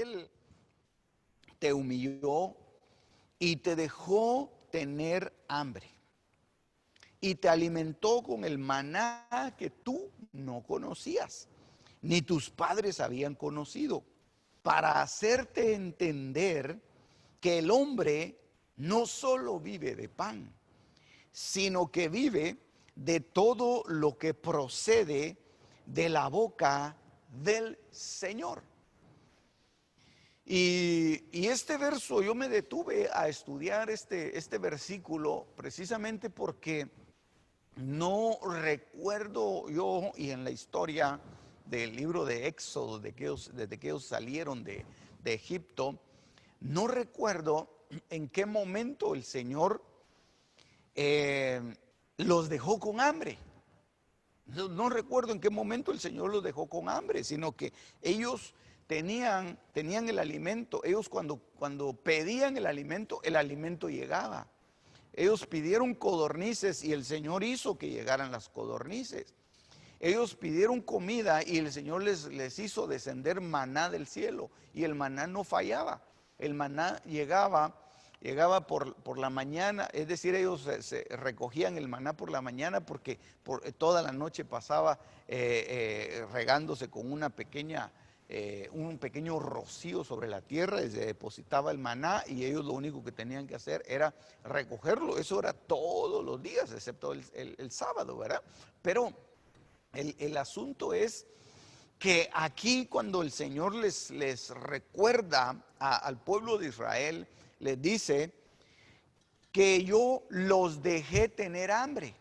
Él te humilló y te dejó tener hambre y te alimentó con el maná que tú no conocías, ni tus padres habían conocido, para hacerte entender que el hombre no solo vive de pan, sino que vive de todo lo que procede de la boca del Señor. Y este verso, yo me detuve a estudiar este versículo precisamente porque no recuerdo yo, y en la historia del libro de Éxodo, desde que ellos salieron de Egipto, no recuerdo en qué momento el Señor los dejó con hambre. No recuerdo en qué momento el Señor los dejó con hambre, sino que ellos tenían el alimento. Ellos cuando pedían el alimento llegaba. Ellos pidieron codornices y el Señor hizo que llegaran las codornices. Ellos pidieron comida y el Señor les hizo descender maná del cielo, y el maná no fallaba. El maná llegaba por la mañana, es decir, ellos se recogían el maná por la mañana porque toda la noche pasaba regándose con un pequeño rocío sobre la tierra, y se depositaba el maná, y ellos lo único que tenían que hacer era recogerlo. Eso era todos los días, excepto el sábado, ¿verdad? Pero el asunto es que aquí, cuando el Señor les recuerda al pueblo de Israel, les dice que yo los dejé tener hambre.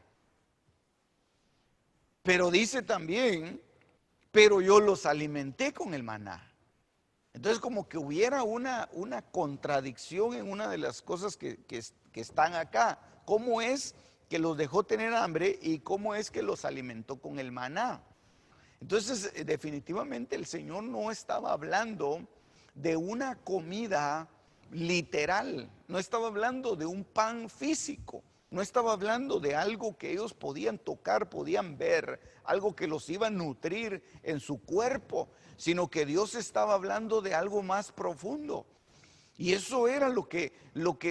Pero dice también, pero yo los alimenté con el maná. Entonces, como que hubiera una contradicción en una de las cosas que están acá. ¿Cómo es que los dejó tener hambre y cómo es que los alimentó con el maná? Entonces, definitivamente el Señor no estaba hablando de una comida literal, no estaba hablando de un pan físico, no estaba hablando de algo que ellos podían tocar, podían ver, algo que los iba a nutrir en su cuerpo, sino que Dios estaba hablando de algo más profundo. Y eso era lo que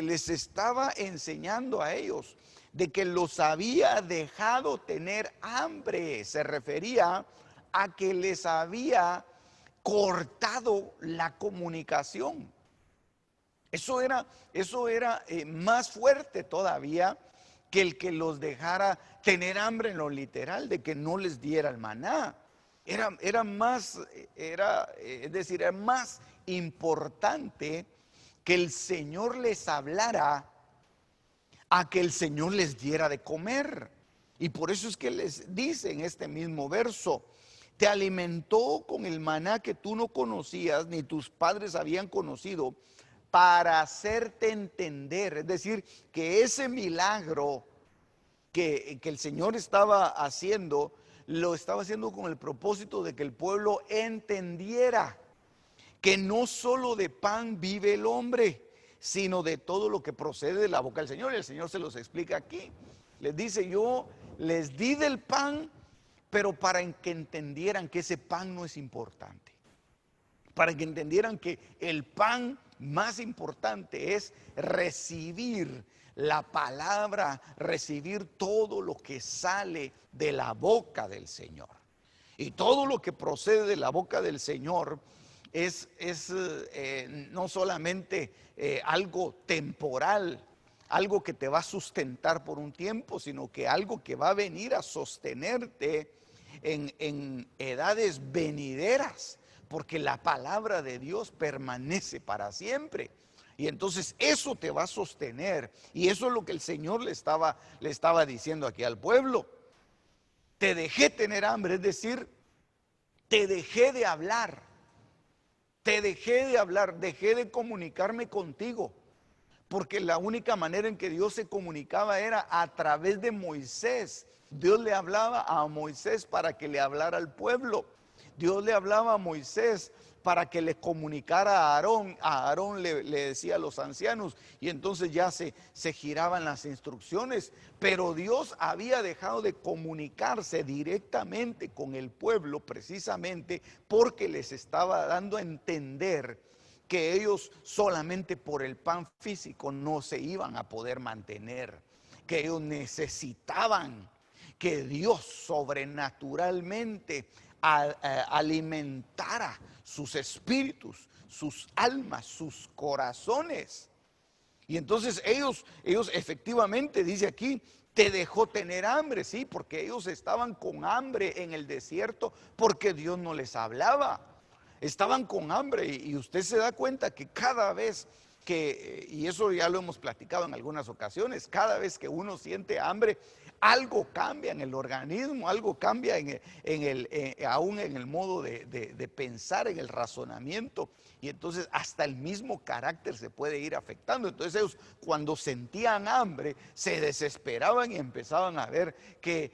les estaba enseñando a ellos, de que los había dejado tener hambre. Se refería a que les había cortado la comunicación. Eso era más fuerte todavía que el que los dejara tener hambre en lo literal, de que no les diera el maná. Era más importante que el Señor les hablara a que el Señor les diera de comer. Y por eso es que les dice en este mismo verso: te alimentó con el maná que tú no conocías, ni tus padres habían conocido, para hacerte entender. Es decir, que ese milagro que el Señor estaba haciendo, lo estaba haciendo con el propósito de que el pueblo entendiera que no solo de pan vive el hombre, sino de todo lo que procede de la boca del Señor. Y el Señor se los explica aquí. Les dice: yo les di del pan, pero para que entendieran que ese pan no es importante. Para que entendieran que el pan más importante es recibir la palabra, recibir todo lo que sale de la boca del Señor. Y todo lo que procede de la boca del Señor es no solamente algo temporal, algo que te va a sustentar por un tiempo, sino que algo que va a venir a sostenerte en edades venideras, porque la palabra de Dios permanece para siempre. Y entonces eso te va a sostener. Y eso es lo que el Señor le estaba diciendo aquí al pueblo. Te dejé tener hambre, es decir, te dejé de hablar. Te dejé de hablar, dejé de comunicarme contigo. Porque la única manera en que Dios se comunicaba era a través de Moisés. Dios le hablaba a Moisés para que le hablara al pueblo. Dios le hablaba a Moisés para que le comunicara a Aarón. A Aarón le decía a los ancianos, y entonces ya se giraban las instrucciones. Pero Dios había dejado de comunicarse directamente con el pueblo precisamente porque les estaba dando a entender que ellos solamente por el pan físico no se iban a poder mantener, que ellos necesitaban que Dios sobrenaturalmente alimentara sus espíritus, sus almas, sus corazones. Y entonces ellos efectivamente, dice aquí, te dejó tener hambre, sí, porque ellos estaban con hambre en el desierto porque Dios no les hablaba. Estaban con hambre y usted se da cuenta que cada vez que, y eso ya lo hemos platicado en algunas ocasiones, cada vez que uno siente hambre, algo cambia en el organismo, algo cambia aún en el modo de pensar, en el razonamiento. Y entonces hasta el mismo carácter se puede ir afectando. Entonces ellos, cuando sentían hambre, se desesperaban y empezaban a ver que,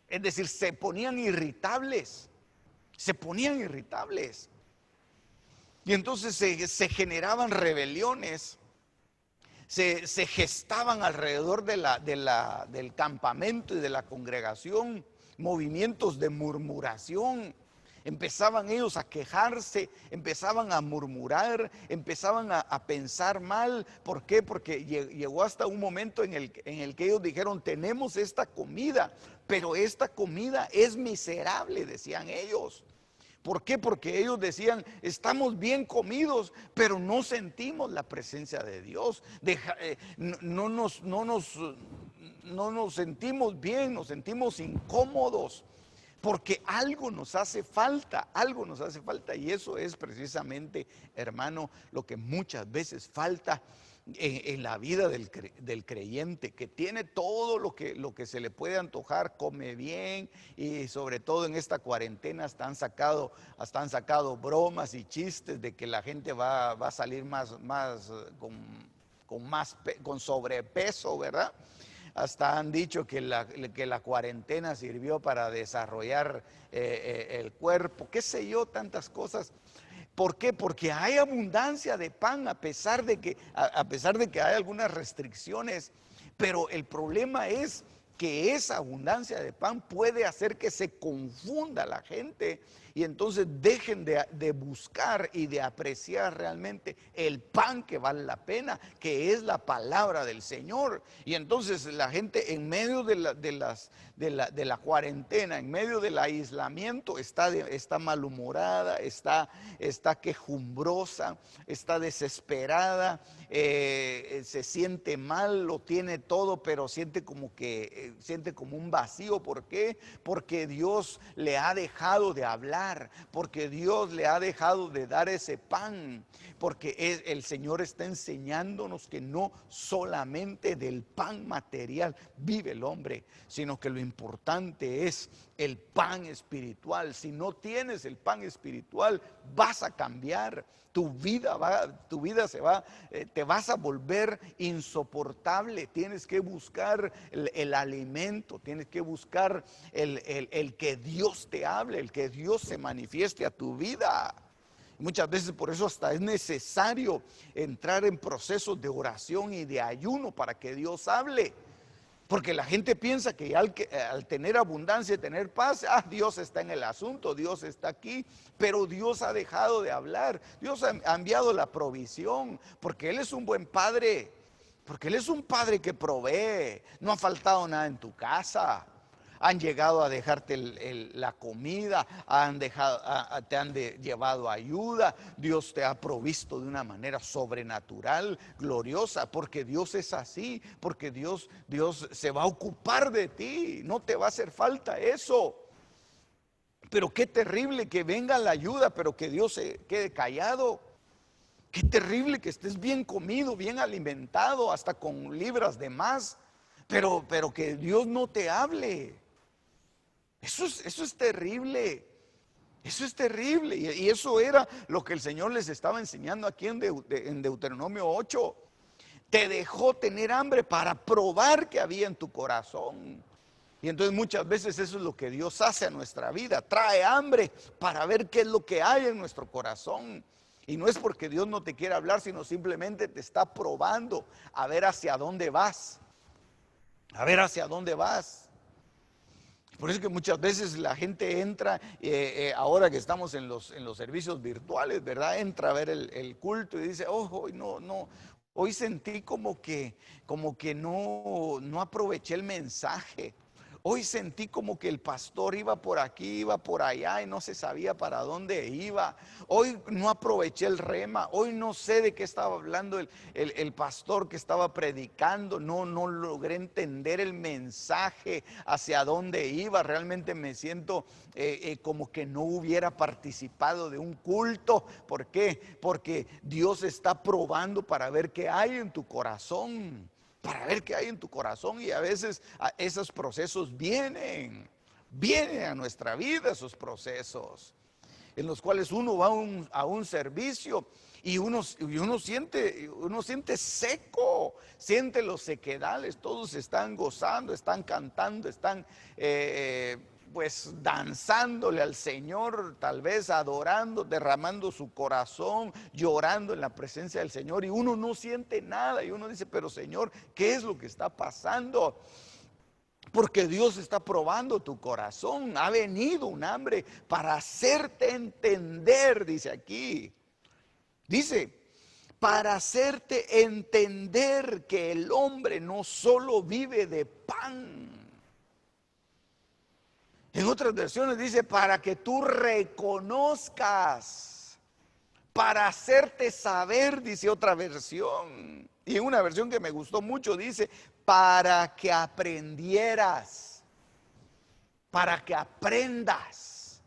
es decir, se ponían irritables. Se ponían irritables. Y entonces se generaban rebeliones. Se gestaban alrededor del campamento y de la congregación movimientos de murmuración. Empezaban ellos a quejarse, empezaban a murmurar, empezaban a pensar mal. ¿Por qué? Porque llegó hasta un momento en el que ellos dijeron: tenemos esta comida, pero esta comida es miserable, decían ellos. ¿Por qué? Porque ellos decían: estamos bien comidos, pero no sentimos la presencia de Dios. No nos sentimos bien, nos sentimos incómodos, porque algo nos hace falta, algo nos hace falta. Y eso es precisamente, hermano, lo que muchas veces falta en la vida del creyente, que tiene todo lo que se le puede antojar, come bien, y sobre todo en esta cuarentena hasta han sacado bromas y chistes de que la gente va a salir con sobrepeso, ¿verdad? Hasta han dicho que la cuarentena sirvió para desarrollar el cuerpo, qué sé yo, tantas cosas. ¿Por qué? Porque hay abundancia de pan a pesar de que hay algunas restricciones, pero el problema es que esa abundancia de pan puede hacer que se confunda la gente y entonces dejen de buscar y de apreciar realmente el pan que vale la pena, que es la palabra del Señor. Y entonces la gente, en medio de la cuarentena, en medio del aislamiento, está malhumorada, está quejumbrosa, está desesperada, se siente mal, lo tiene todo, pero siente como un vacío. ¿Por qué? Porque Dios le ha dejado de hablar, porque Dios le ha dejado de dar ese pan, porque el Señor está enseñándonos que no solamente del pan material vive el hombre, sino que lo importante es el pan espiritual. Si no tienes el pan espiritual, vas a cambiar. Tu vida te vas a volver insoportable. Tienes que buscar el alimento, tienes que buscar el que Dios te hable, el que Dios se manifieste a tu vida. Muchas veces por eso hasta es necesario entrar en procesos de oración y de ayuno para que Dios hable. Porque la gente piensa que al tener abundancia y tener paz, Dios está en el asunto, Dios está aquí, pero Dios ha dejado de hablar. Dios ha enviado la provisión, porque Él es un buen padre, porque Él es un padre que provee. No ha faltado nada en tu casa. Han llegado a dejarte la comida, te han llevado ayuda. Dios te ha provisto de una manera sobrenatural, gloriosa, porque Dios es así, porque Dios se va a ocupar de ti, no te va a hacer falta eso. Pero qué terrible que venga la ayuda, pero que Dios se quede callado. Qué terrible que estés bien comido, bien alimentado, hasta con libras de más, pero que Dios no te hable. Eso es terrible. Eso es terrible. Y eso era lo que el Señor les estaba enseñando aquí en Deuteronomio 8. Te dejó tener hambre para probar que había en tu corazón. Y entonces muchas veces eso es lo que Dios hace a nuestra vida. Trae hambre para ver qué es lo que hay en nuestro corazón. Y no es porque Dios no te quiera hablar, sino simplemente te está probando a ver hacia dónde vas. A ver hacia dónde vas. Por eso que muchas veces la gente entra, ahora que estamos en los servicios virtuales, ¿verdad? Entra a ver el culto y dice, oh, hoy no, hoy sentí como que no aproveché el mensaje. Hoy sentí como que el pastor iba por aquí, iba por allá y no se sabía para dónde iba. Hoy no aproveché el rema. Hoy no sé de qué estaba hablando el pastor que estaba predicando. No logré entender el mensaje, hacia dónde iba. Realmente me siento como que no hubiera participado de un culto. ¿Por qué? Porque Dios está probando para ver qué hay en tu corazón. Para ver qué hay en tu corazón, y a veces esos procesos vienen a nuestra vida, esos procesos en los cuales uno va a un servicio y uno siente seco, siente los sequedales, todos están gozando, están cantando, están pues danzándole al Señor, tal vez adorando, derramando su corazón, llorando en la presencia del Señor, y uno no siente nada y uno dice, pero Señor, ¿qué es lo que está pasando? Porque Dios está probando tu corazón. Ha venido un hambre para hacerte entender, dice aquí. Dice, para hacerte entender que el hombre no solo vive de pan. En otras versiones dice, para que tú reconozcas, para hacerte saber, dice otra versión. Y en una versión que me gustó mucho dice, para que aprendieras, para que aprendas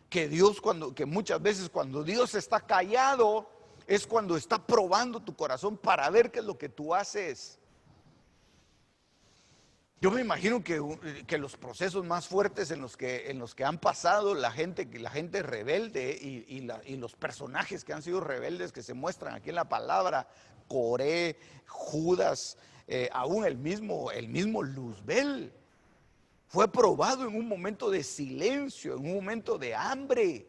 que Dios, que muchas veces cuando Dios está callado es cuando está probando tu corazón para ver qué es lo que tú haces. Yo me imagino que los procesos más fuertes en los que han pasado la gente rebelde y los personajes que han sido rebeldes que se muestran aquí en la palabra, Coré, Judas, aún el mismo Luzbel, fue probado en un momento de silencio, en un momento de hambre.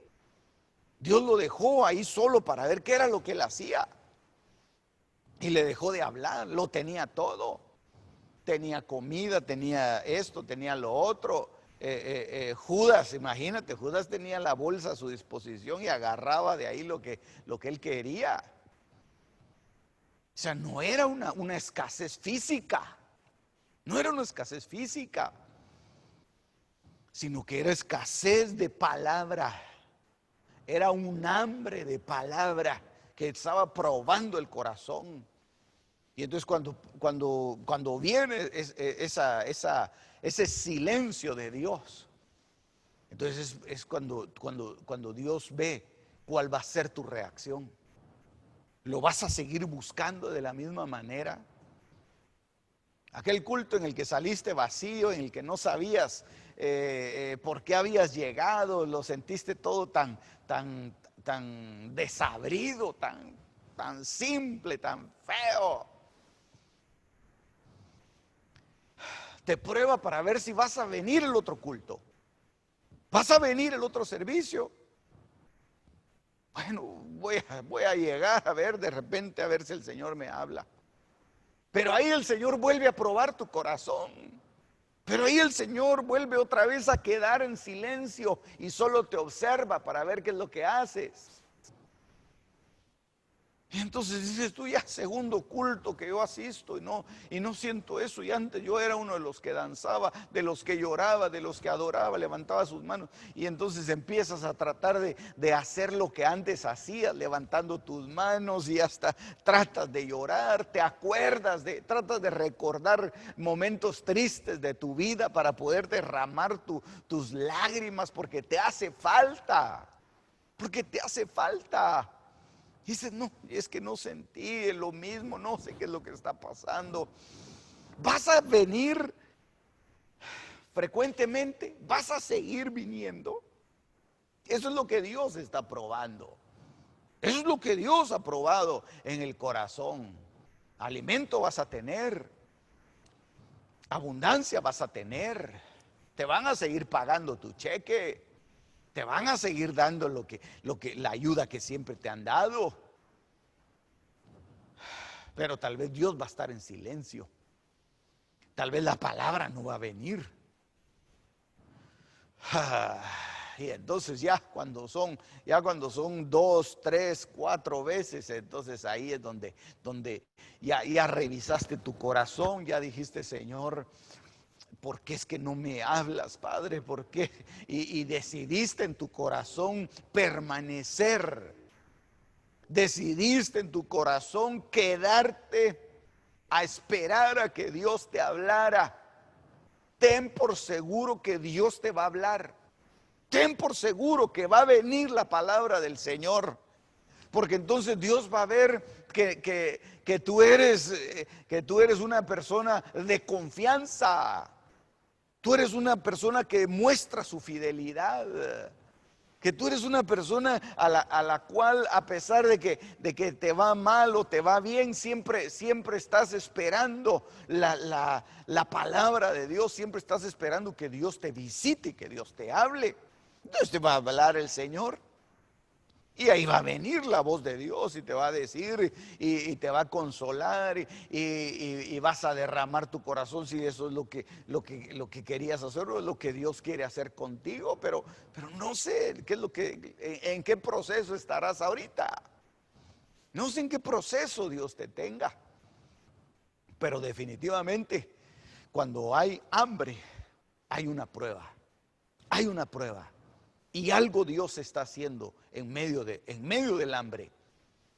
Dios lo dejó ahí solo para ver qué era lo que él hacía. Y le dejó de hablar, lo tenía todo. Tenía comida, tenía esto, tenía lo otro. Judas, imagínate, Judas tenía la bolsa a su disposición y agarraba de ahí lo que él quería. O sea, no era una escasez física, no era una escasez física, sino que era escasez de palabra. Era un hambre de palabra que estaba probando el corazón. Y entonces cuando viene ese silencio de Dios, entonces es cuando Dios ve cuál va a ser tu reacción. ¿Lo vas a seguir buscando de la misma manera? Aquel culto en el que saliste vacío, en el que no sabías por qué habías llegado, lo sentiste todo tan desabrido, tan simple, tan feo. Te prueba para ver si vas a venir el otro culto, vas a venir el otro servicio. Bueno, voy a llegar a ver de repente, a ver si el Señor me habla. Pero ahí el Señor vuelve a probar tu corazón. Pero ahí el Señor vuelve otra vez a quedar en silencio y solo te observa para ver qué es lo que haces. Y entonces dices tú, ya segundo culto que yo asisto y no siento eso. Y antes yo era uno de los que danzaba, de los que lloraba, de los que adoraba, levantaba sus manos. Y entonces empiezas a tratar de hacer lo que antes hacías, levantando tus manos, y hasta tratas de llorar, te acuerdas, tratas de recordar momentos tristes de tu vida para poder derramar tus lágrimas, porque te hace falta, porque te hace falta. Y dices, no, es que no sentí lo mismo, no sé qué es lo que está pasando. ¿Vas a venir frecuentemente? ¿Vas a seguir viniendo? Eso es lo que Dios está probando. Eso es lo que Dios ha probado en el corazón. Alimento vas a tener, abundancia vas a tener, te van a seguir pagando tu cheque, te van a seguir dando la ayuda que siempre te han dado. Pero tal vez Dios va a estar en silencio. Tal vez la palabra no va a venir. Y entonces ya cuando son 2, 3, 4 veces, entonces ahí es donde ya revisaste tu corazón, ya dijiste, Señor, ¿por qué es que no me hablas, Padre? ¿Por qué? Y decidiste en tu corazón permanecer. Decidiste en tu corazón quedarte a esperar a que Dios te hablara. Ten por seguro que Dios te va a hablar. Ten por seguro que va a venir la palabra del Señor. Porque entonces Dios va a ver que tú eres una persona de confianza. Tú eres una persona que muestra su fidelidad. Que tú eres una persona a la cual, a pesar de que te va mal o te va bien, siempre estás esperando la palabra de Dios, siempre estás esperando que Dios te visite y que Dios te hable. Entonces te va a hablar el Señor. Y ahí va a venir la voz de Dios y te va a decir y te va a consolar y vas a derramar tu corazón si eso es lo que querías hacer o es lo que Dios quiere hacer contigo, pero no sé qué es en qué proceso estarás ahorita. No sé en qué proceso Dios te tenga, pero definitivamente cuando hay hambre hay una prueba. Hay una prueba. Y algo Dios está haciendo en medio del hambre,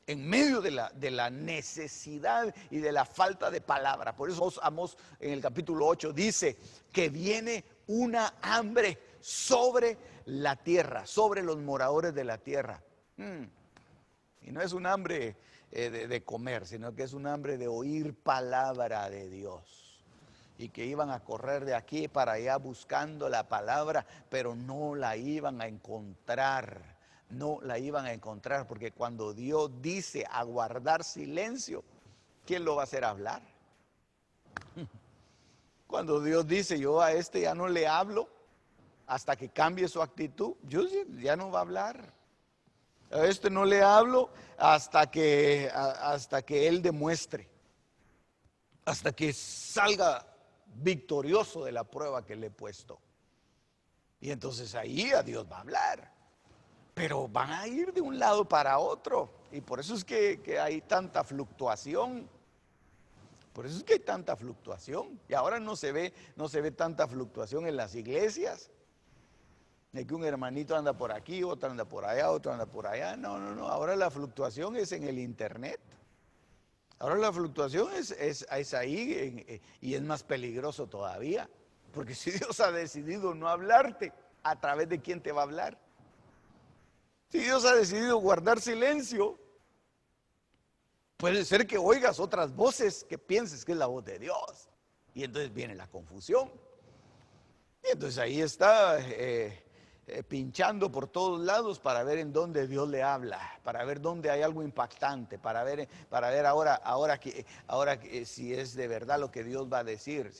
en medio de la necesidad y de la falta de palabra. Por eso Amós en el capítulo 8 dice que viene una hambre sobre la tierra, sobre los moradores de la tierra. Y no es un hambre de comer, sino que es un hambre de oír palabra de Dios. Y que iban a correr de aquí para allá buscando la palabra, pero no la iban a encontrar. No la iban a encontrar, porque cuando Dios dice a guardar silencio, ¿quién lo va a hacer hablar? Cuando Dios dice, yo a este ya no le hablo hasta que cambie su actitud, ya no va a hablar. A este no le hablo hasta que él demuestre, hasta que salga victorioso de la prueba que le he puesto. Y entonces ahí a Dios va a hablar. Pero van a ir de un lado para otro. Y por eso es que hay tanta fluctuación. Por eso es que hay tanta fluctuación. Y ahora no se ve tanta fluctuación en las iglesias. De que un hermanito anda por aquí, otro anda por allá, otro anda por allá. No, no, no. Ahora la fluctuación es en el internet. Ahora la fluctuación es ahí y es más peligroso todavía. Porque si Dios ha decidido no hablarte, ¿a través de quién te va a hablar? Si Dios ha decidido guardar silencio, puede ser que oigas otras voces que pienses que es la voz de Dios. Y entonces viene la confusión. Y entonces ahí está pinchando por todos lados para ver en dónde Dios le habla, para ver dónde hay algo impactante, para ver ahora si es de verdad lo que Dios va a decir.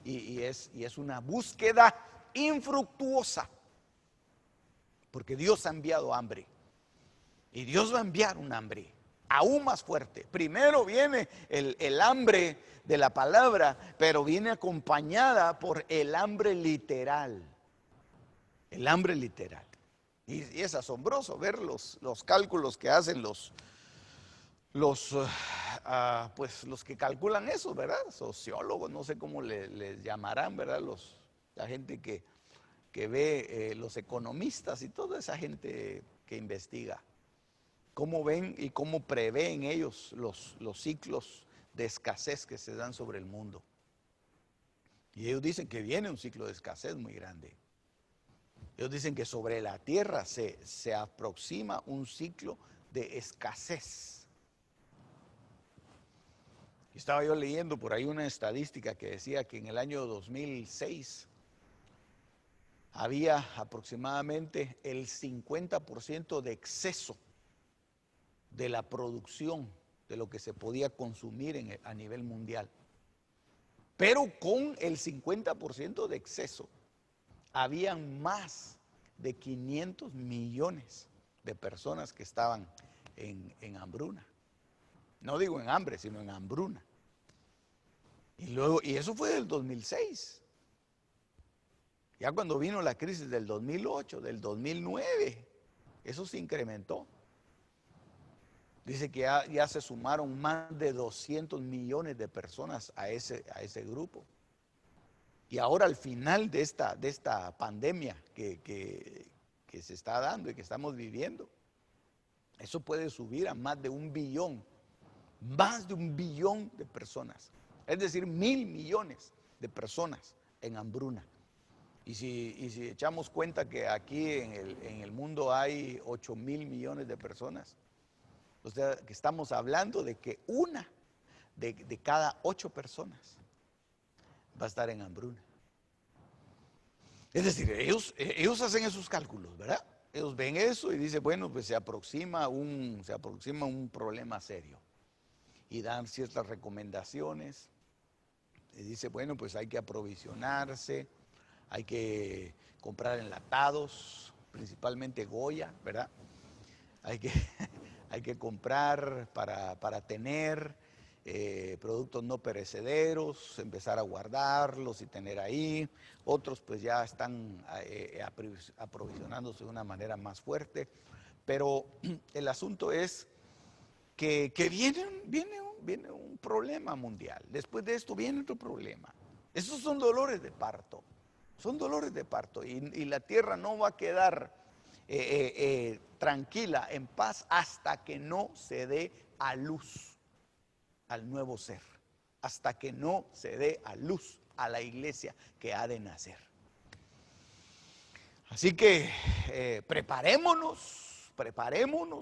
Y es una búsqueda infructuosa, porque Dios ha enviado hambre. Y Dios va a enviar un hambre aún más fuerte. Primero viene el hambre de la palabra, pero viene acompañada por el hambre literal. El hambre literal. Y es asombroso ver los cálculos que hacen pues los que calculan eso, ¿verdad? Sociólogos, no sé cómo les llamarán, ¿verdad? La gente que ve, los economistas y toda esa gente que investiga. Cómo ven y cómo prevén ellos los ciclos de escasez que se dan sobre el mundo. Y ellos dicen que viene un ciclo de escasez muy grande. Ellos dicen que sobre la tierra se aproxima un ciclo de escasez. Estaba yo leyendo por ahí una estadística que decía que en el año 2006 había aproximadamente el 50% de exceso de la producción de lo que se podía consumir a nivel mundial. Pero con el 50% de exceso, habían más de 500 millones de personas que estaban en hambruna. No digo en hambre, sino en hambruna. Y eso fue del 2006. Ya cuando vino la crisis del 2008, del 2009, eso se incrementó. Dice que ya se sumaron más de 200 millones de personas a ese grupo. Y ahora al final de esta pandemia que se está dando y que estamos viviendo, eso puede subir a más de 1 billón, más de 1 billón de personas. Es decir, 1.000 millones de personas en hambruna. Y si echamos cuenta que aquí en el mundo hay 8.000 millones de personas, o sea, que estamos hablando de que una de cada 8 personas va a estar en hambruna. Es decir, ellos hacen esos cálculos, ¿verdad? Ellos ven eso y dicen, bueno, pues se aproxima un problema serio. Y dan ciertas recomendaciones. Y dice, bueno, pues hay que aprovisionarse, hay que comprar enlatados, principalmente Goya, ¿verdad? Hay que comprar para tener productos no perecederos, empezar a guardarlos y tener ahí. Otros pues ya están aprovisionándose de una manera más fuerte. Pero el asunto es que viene un problema mundial. Después de esto viene otro problema. Esos son dolores de parto. Son dolores de parto. Y la tierra no va a quedar tranquila, en paz, hasta que no se dé a luz al nuevo ser, hasta que no se dé a luz a la iglesia que ha de nacer. Así que preparémonos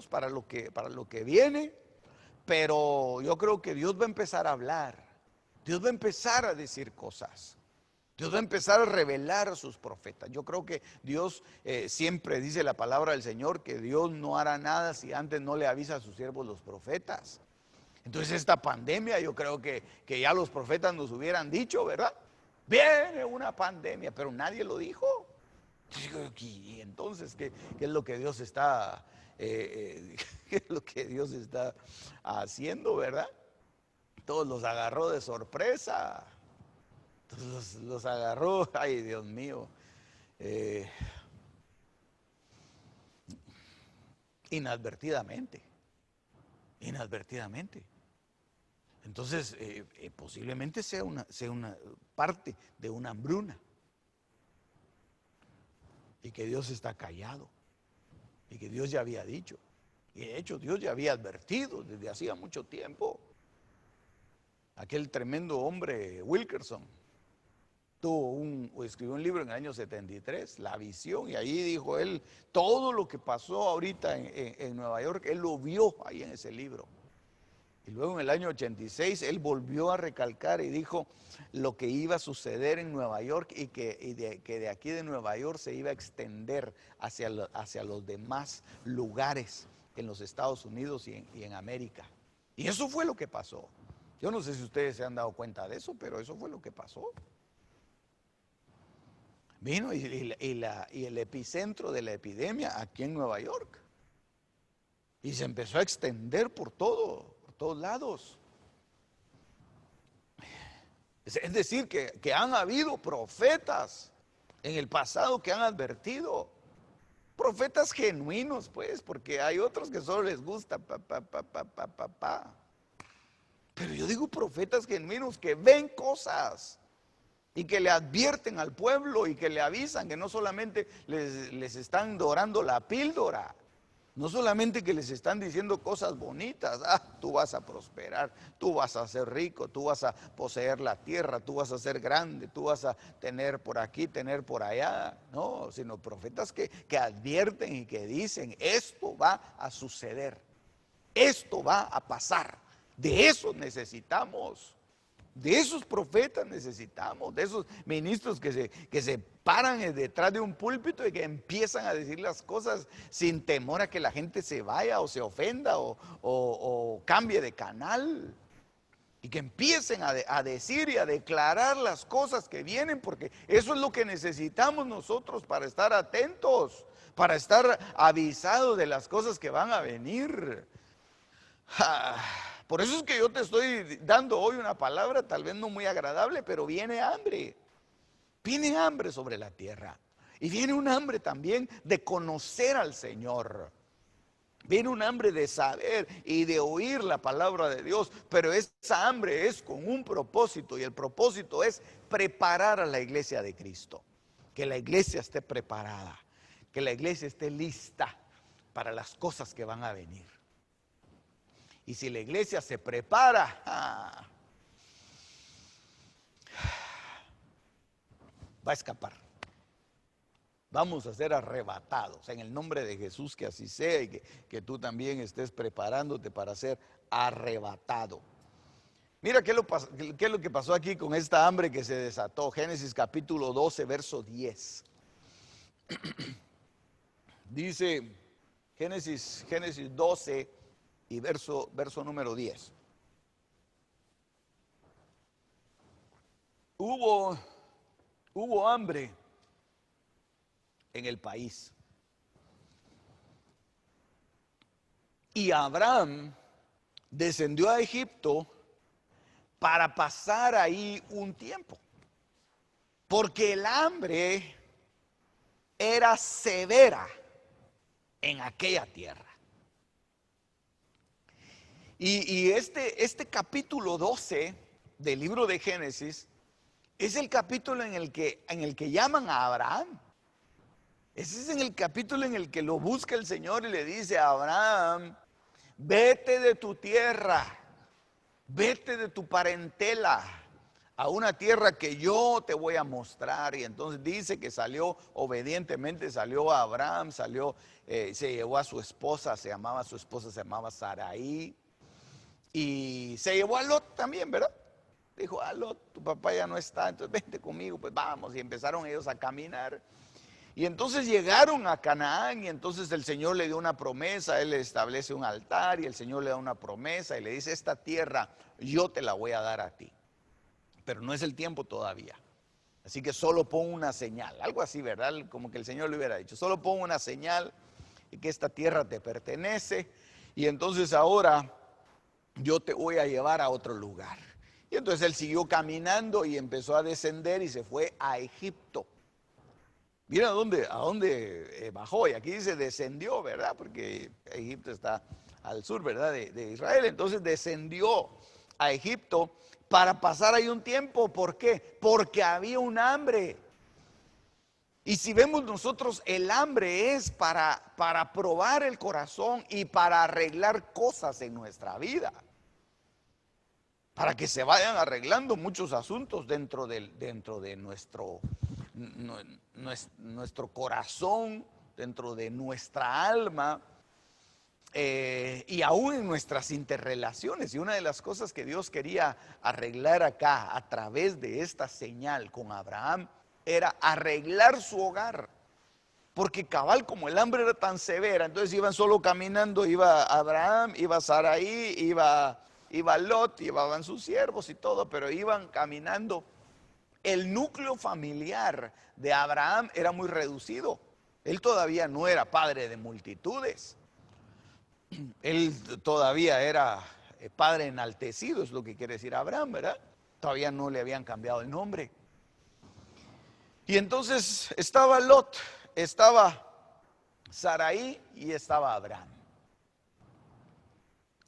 para lo que viene, pero yo creo que Dios va a empezar a hablar, Dios va a empezar a decir cosas. Dios va a empezar a revelar a sus profetas. Yo creo que Dios siempre dice la palabra del Señor que Dios no hará nada si antes no le avisa a sus siervos los profetas. Entonces esta pandemia yo creo que ya los profetas nos hubieran dicho, ¿verdad? Viene una pandemia, pero nadie lo dijo. Y entonces, ¿qué es lo que Dios está, qué es lo que Dios está haciendo, verdad? Todos los agarró de sorpresa. Entonces los agarró, ay Dios mío, inadvertidamente. Entonces, posiblemente sea una parte de una hambruna. Y que Dios está callado. Y que Dios ya había dicho. Y de hecho Dios ya había advertido desde hacía mucho tiempo. Aquel tremendo hombre, Wilkerson, escribió un libro en el año 73, La Visión, y ahí dijo él, todo lo que pasó ahorita en Nueva York, él lo vio ahí en ese libro. Y luego en el año 86 él volvió a recalcar y dijo lo que iba a suceder en Nueva York y que de aquí de Nueva York se iba a extender hacia los demás lugares en los Estados Unidos y en América. Y eso fue lo que pasó. Yo no sé si ustedes se han dado cuenta de eso, pero eso fue lo que pasó. Vino y el epicentro de la epidemia aquí en Nueva York. Y se empezó a extender por todos lados. Es decir, que han habido profetas en el pasado que han advertido. Profetas genuinos, pues, porque hay otros que solo les gusta Pero yo digo profetas genuinos que ven cosas y que le advierten al pueblo y que le avisan que no solamente les están dorando la píldora, no solamente que les están diciendo cosas bonitas, tú vas a prosperar, tú vas a ser rico, tú vas a poseer la tierra, tú vas a ser grande, tú vas a tener por aquí, tener por allá. No, sino profetas que advierten y que dicen, esto va a suceder, esto va a pasar. De eso necesitamos. De esos profetas necesitamos, de esos ministros que se paran detrás de un púlpito y que empiezan a decir las cosas sin temor a que la gente se vaya o se ofenda o cambie de canal. Y que empiecen a decir y a declarar las cosas que vienen, porque eso es lo que necesitamos nosotros para estar atentos, para estar avisados de las cosas que van a venir. Por eso es que yo te estoy dando hoy una palabra tal vez no muy agradable, pero viene hambre. Viene hambre sobre la tierra. Y viene un hambre también de conocer al Señor. Viene un hambre de saber y de oír la palabra de Dios. Pero esa hambre es con un propósito. Y el propósito es preparar a la iglesia de Cristo. Que la iglesia esté preparada. Que la iglesia esté lista para las cosas que van a venir. Y si la iglesia se prepara, va a escapar. Vamos a ser arrebatados. En el nombre de Jesús, que así sea, y que tú también estés preparándote para ser arrebatado. Mira qué es lo que pasó aquí con esta hambre que se desató. Génesis capítulo 12, verso 10. Dice Génesis 12 y verso número 10. Hubo hambre en el país. Y Abraham descendió a Egipto para pasar ahí un tiempo. Porque el hambre era severa en aquella tierra. Y este capítulo 12 del libro de Génesis es el capítulo en el que llaman a Abraham. Ese es en el capítulo en el que lo busca el Señor y le dice a Abraham: vete de tu tierra, vete de tu parentela a una tierra que yo te voy a mostrar. Y entonces dice que salió obedientemente, salió a Abraham, se llevó a su esposa, se llamaba Sarai. Y se llevó a Lot también, ¿verdad? Dijo: a Lot, tu papá ya no está, entonces vente conmigo, pues vamos. Y empezaron ellos a caminar. Y entonces llegaron a Canaán, y entonces el Señor le dio una promesa. Él le establece un altar y el Señor le da una promesa y le dice: esta tierra yo te la voy a dar a ti, pero no es el tiempo todavía. Así que solo pon una señal, algo así, ¿verdad? Como que el Señor le hubiera dicho: solo pon una señal y que esta tierra te pertenece, y entonces ahora yo te voy a llevar a otro lugar. Y entonces él siguió caminando y empezó a descender y se fue a Egipto. Mira a dónde bajó, y aquí dice descendió, ¿verdad? Porque Egipto está al sur, ¿verdad? De Israel. Entonces descendió a Egipto para pasar ahí un tiempo. ¿Por qué? Porque había un hambre. Y si vemos nosotros, el hambre es para probar el corazón y para arreglar cosas en nuestra vida. Para que se vayan arreglando muchos asuntos dentro de nuestro corazón, dentro de nuestra alma, y aún en nuestras interrelaciones. Y una de las cosas que Dios quería arreglar acá a través de esta señal con Abraham era arreglar su hogar. Porque cabal, como el hambre era tan severa, entonces iban solo caminando. Iba Abraham, iba Sarai, iba Lot, llevaban sus siervos y todo, pero iban caminando. El núcleo familiar de Abraham era muy reducido. Él todavía no era padre de multitudes. Él todavía era padre enaltecido, es lo que quiere decir Abraham, ¿verdad? Todavía no le habían cambiado el nombre. Y entonces estaba Lot, estaba Sarai y estaba Abraham.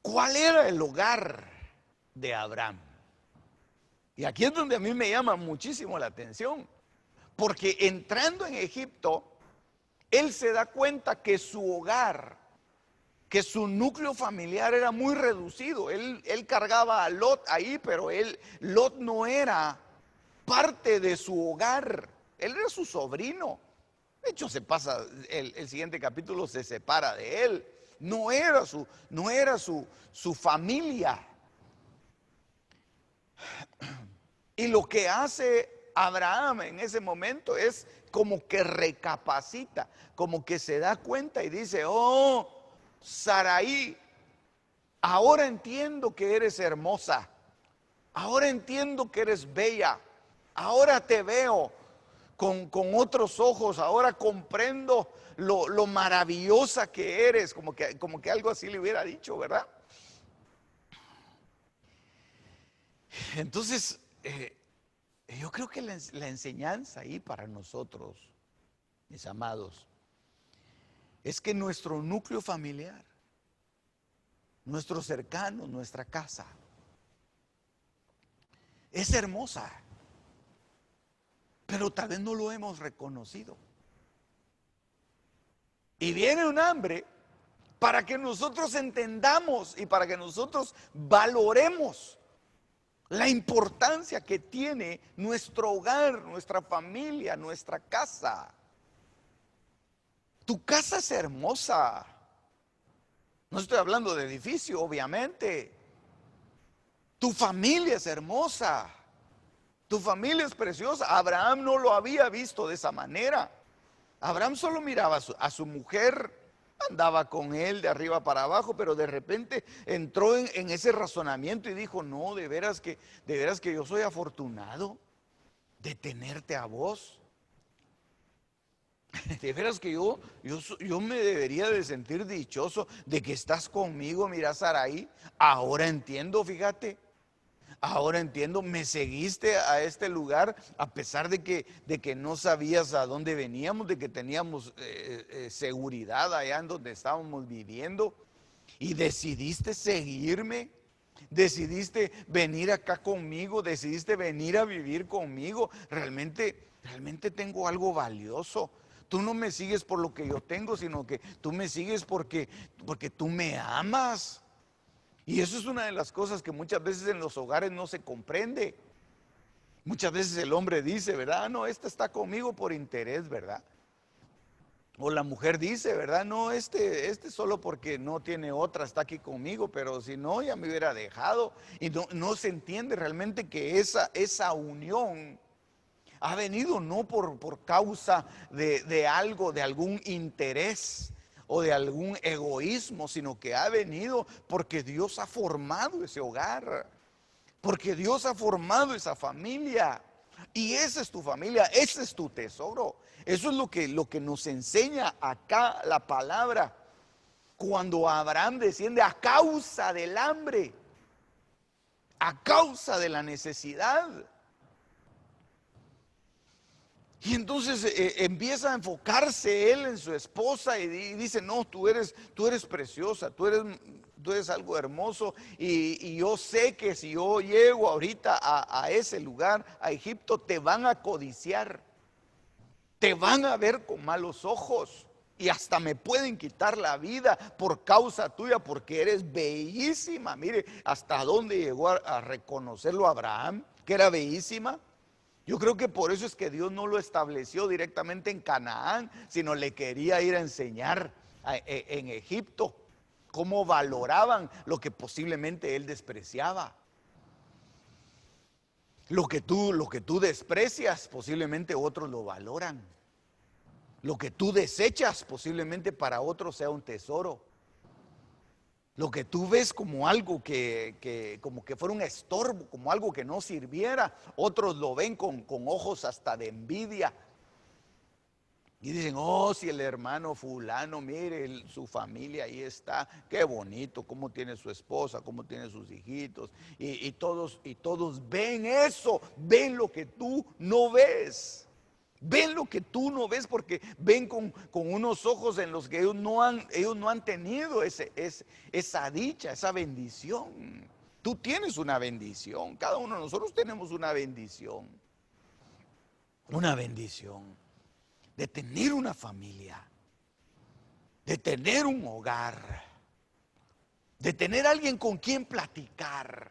¿Cuál era el hogar de Abraham? Y aquí es donde a mí me llama muchísimo la atención, porque entrando en Egipto, él se da cuenta que su hogar, que su núcleo familiar era muy reducido. Él cargaba a Lot ahí, pero Lot no era parte de su hogar. Él era su sobrino. De hecho, el siguiente capítulo se separa de él. No era su familia. Y lo que hace Abraham en ese momento es como que recapacita, como que se da cuenta y dice: oh, Sarai, ahora entiendo que eres hermosa, ahora entiendo que eres bella, ahora te veo con otros ojos, ahora comprendo lo maravillosa que eres, como que algo así le hubiera dicho, ¿verdad? Entonces, yo creo que la enseñanza ahí para nosotros, mis amados, es que nuestro núcleo familiar, nuestros cercanos, nuestra casa, es hermosa, pero tal vez no lo hemos reconocido. Y viene un hambre para que nosotros entendamos y para que nosotros valoremos la importancia que tiene nuestro hogar, nuestra familia, nuestra casa. Tu casa es hermosa. No estoy hablando de edificio, obviamente. Tu familia es hermosa. Tu familia es preciosa. Abraham no lo había visto de esa manera. Abraham solo miraba a su mujer, andaba con él de arriba para abajo, pero de repente entró en ese razonamiento y dijo, no, de veras que yo soy afortunado de tenerte a vos. De veras que yo me debería de sentir dichoso de que estás conmigo, mira Saraí. Ahora entiendo, fíjate. Ahora entiendo, me seguiste a este lugar a pesar de que no sabías a dónde veníamos, de que teníamos seguridad allá en donde estábamos viviendo y decidiste seguirme, decidiste venir acá conmigo, decidiste venir a vivir conmigo. Realmente tengo algo valioso. Tú no me sigues por lo que yo tengo, sino que tú me sigues porque tú me amas. Y eso es una de las cosas que muchas veces en los hogares no se comprende. Muchas veces el hombre dice, ¿verdad? No, este está conmigo por interés, ¿verdad? O la mujer dice, ¿verdad? No, este solo porque no tiene otra está aquí conmigo, pero si no ya me hubiera dejado. Y no se entiende realmente que esa unión ha venido no por causa de algo, de algún interés o de algún egoísmo, sino que ha venido porque Dios ha formado ese hogar, porque Dios ha formado esa familia. Y esa es tu familia, ese es tu tesoro. Eso es lo que nos enseña acá la palabra. Cuando Abraham desciende a causa del hambre, a causa de la necesidad. Y entonces empieza a enfocarse él en su esposa y dice, no, tú eres preciosa, tú eres algo hermoso y yo sé que si yo llego ahorita a ese lugar, a Egipto, te van a codiciar, te van a ver con malos ojos y hasta me pueden quitar la vida por causa tuya porque eres bellísima. Mire, hasta dónde llegó a reconocerlo Abraham, que era bellísima. Yo creo que por eso es que Dios no lo estableció directamente en Canaán, sino le quería ir a enseñar en Egipto cómo valoraban lo que posiblemente él despreciaba. Lo que tú desprecias, posiblemente otros lo valoran. Lo que tú desechas, posiblemente para otros sea un tesoro. Lo que tú ves como algo como que fuera un estorbo, como algo que no sirviera, otros lo ven con ojos hasta de envidia. Y dicen, oh, si el hermano fulano, mire, su familia ahí está, qué bonito, cómo tiene su esposa, cómo tiene sus hijitos. Y todos ven eso, ven lo que tú no ves. Ven lo que tú no ves porque ven con unos ojos en los que ellos no han tenido esa dicha, esa bendición. Tú tienes una bendición, cada uno de nosotros tenemos una bendición de tener una familia, de tener un hogar, de tener alguien con quien platicar.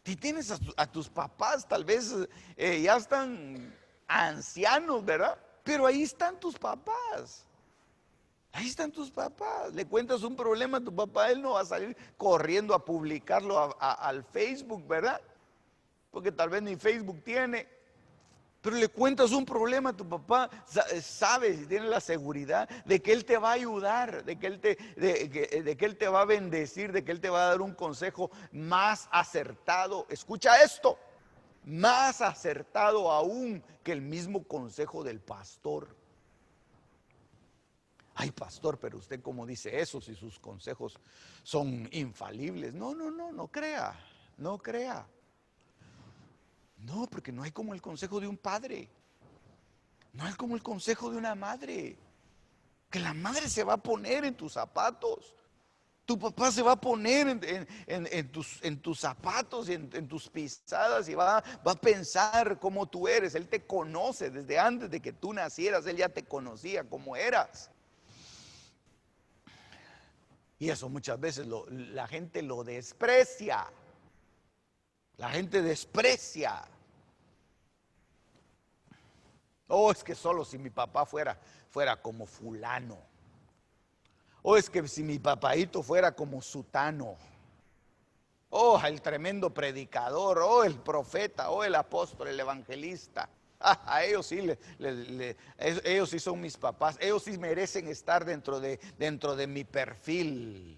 Si tienes a tus papás, tal vez ya están ancianos, ¿verdad? Pero ahí están tus papás. Ahí están tus papás. Le cuentas un problema a tu papá, él no va a salir corriendo a publicarlo al Facebook, ¿verdad? Porque tal vez ni Facebook tiene. Pero le cuentas un problema a tu papá, sabes y tienes la seguridad de que él te va a ayudar, de que él te va a bendecir, de que él te va a dar un consejo más acertado. Escucha esto, más acertado aún que el mismo consejo del pastor. Ay, pastor, pero usted cómo dice eso si sus consejos son infalibles. No crea, no crea. No, porque no hay como el consejo de un padre. No hay como el consejo de una madre. Que la madre se va a poner en tus zapatos. Tu papá se va a poner en tus zapatos, en tus pisadas y va a pensar cómo tú eres. Él te conoce desde antes de que tú nacieras. Él ya te conocía cómo eras. Y eso muchas veces la gente lo desprecia. La gente desprecia. Oh, es que solo si mi papá fuera como fulano. Oh, es que si mi papaito fuera como sutano. Oh, el tremendo predicador. Oh, el profeta. Oh, el apóstol, el evangelista. A ellos sí, ellos sí son mis papás. Ellos sí merecen estar dentro de mi perfil,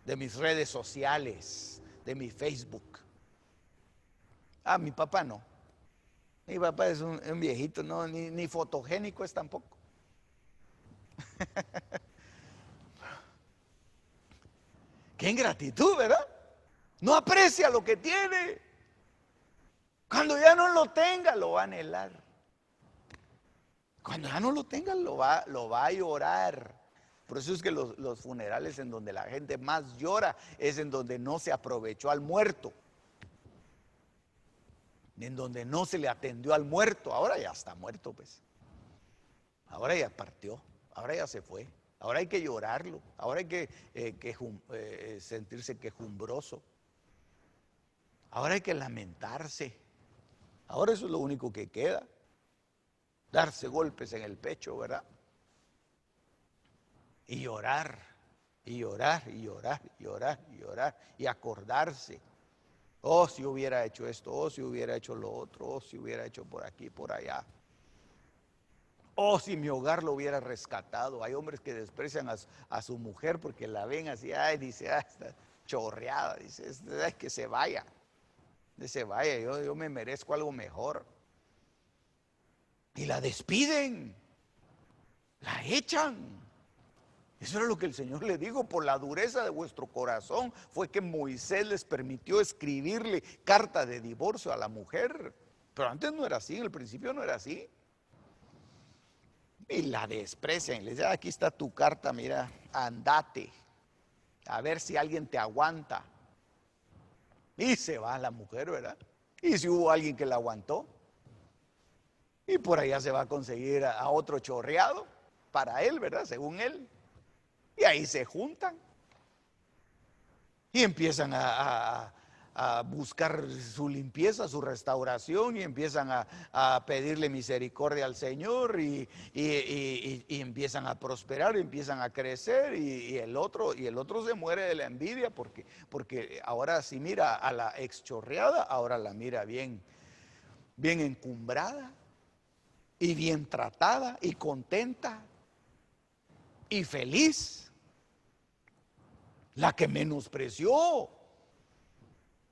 de mis redes sociales, de mi Facebook. Mi papá no. Mi papá es un viejito, no, ni fotogénico es tampoco. Qué ingratitud, ¿verdad? No aprecia lo que tiene. Cuando ya no lo tenga, lo va a anhelar. Cuando ya no lo tenga, lo va a llorar. Por eso es que los funerales en donde la gente más llora es en donde no se aprovechó al muerto. En donde no se le atendió al muerto. Ahora ya está muerto, pues. Ahora ya partió. Ahora ya se fue. Ahora hay que llorarlo. Ahora hay que sentirse quejumbroso. Ahora hay que lamentarse. Ahora eso es lo único que queda. Darse golpes en el pecho, ¿verdad? Y llorar, y llorar, y llorar, y llorar, y llorar, y acordarse. Oh, si hubiera hecho esto, oh, si hubiera hecho lo otro, oh, si hubiera hecho por aquí, por allá. Oh, si mi hogar lo hubiera rescatado. Hay hombres que desprecian a su mujer porque la ven así, ay, dice, está chorreada, dice, ay, que se vaya. Que se vaya, yo me merezco algo mejor. Y la despiden, la echan. Eso era lo que el Señor le dijo: por la dureza de vuestro corazón fue que Moisés les permitió escribirle carta de divorcio a la mujer. Pero antes no era así, en el principio no era así. Y la desprecian, y le dicen: aquí está tu carta, mira, andate, a ver si alguien te aguanta. Y se va la mujer, ¿verdad? Y si hubo alguien que la aguantó, y por allá se va a conseguir a otro chorreado para él, ¿verdad? Según él. Y ahí se juntan y empiezan a buscar su limpieza, su restauración, y empiezan a pedirle misericordia al Señor, y empiezan a prosperar, y empiezan a crecer, y el otro se muere de la envidia porque ahora si mira a la exchorreada, ahora la mira bien encumbrada y bien tratada y contenta y feliz. La que menospreció,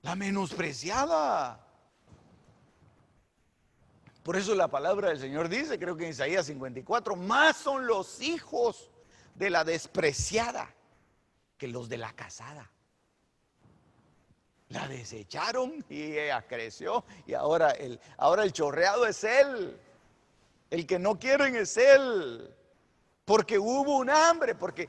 la menospreciada. Por eso la palabra del Señor dice, creo que en Isaías 54, más son los hijos de la despreciada que los de la casada. La desecharon y ella creció, y ahora el chorreado es él. El que no quieren es él. Porque hubo un hambre, porque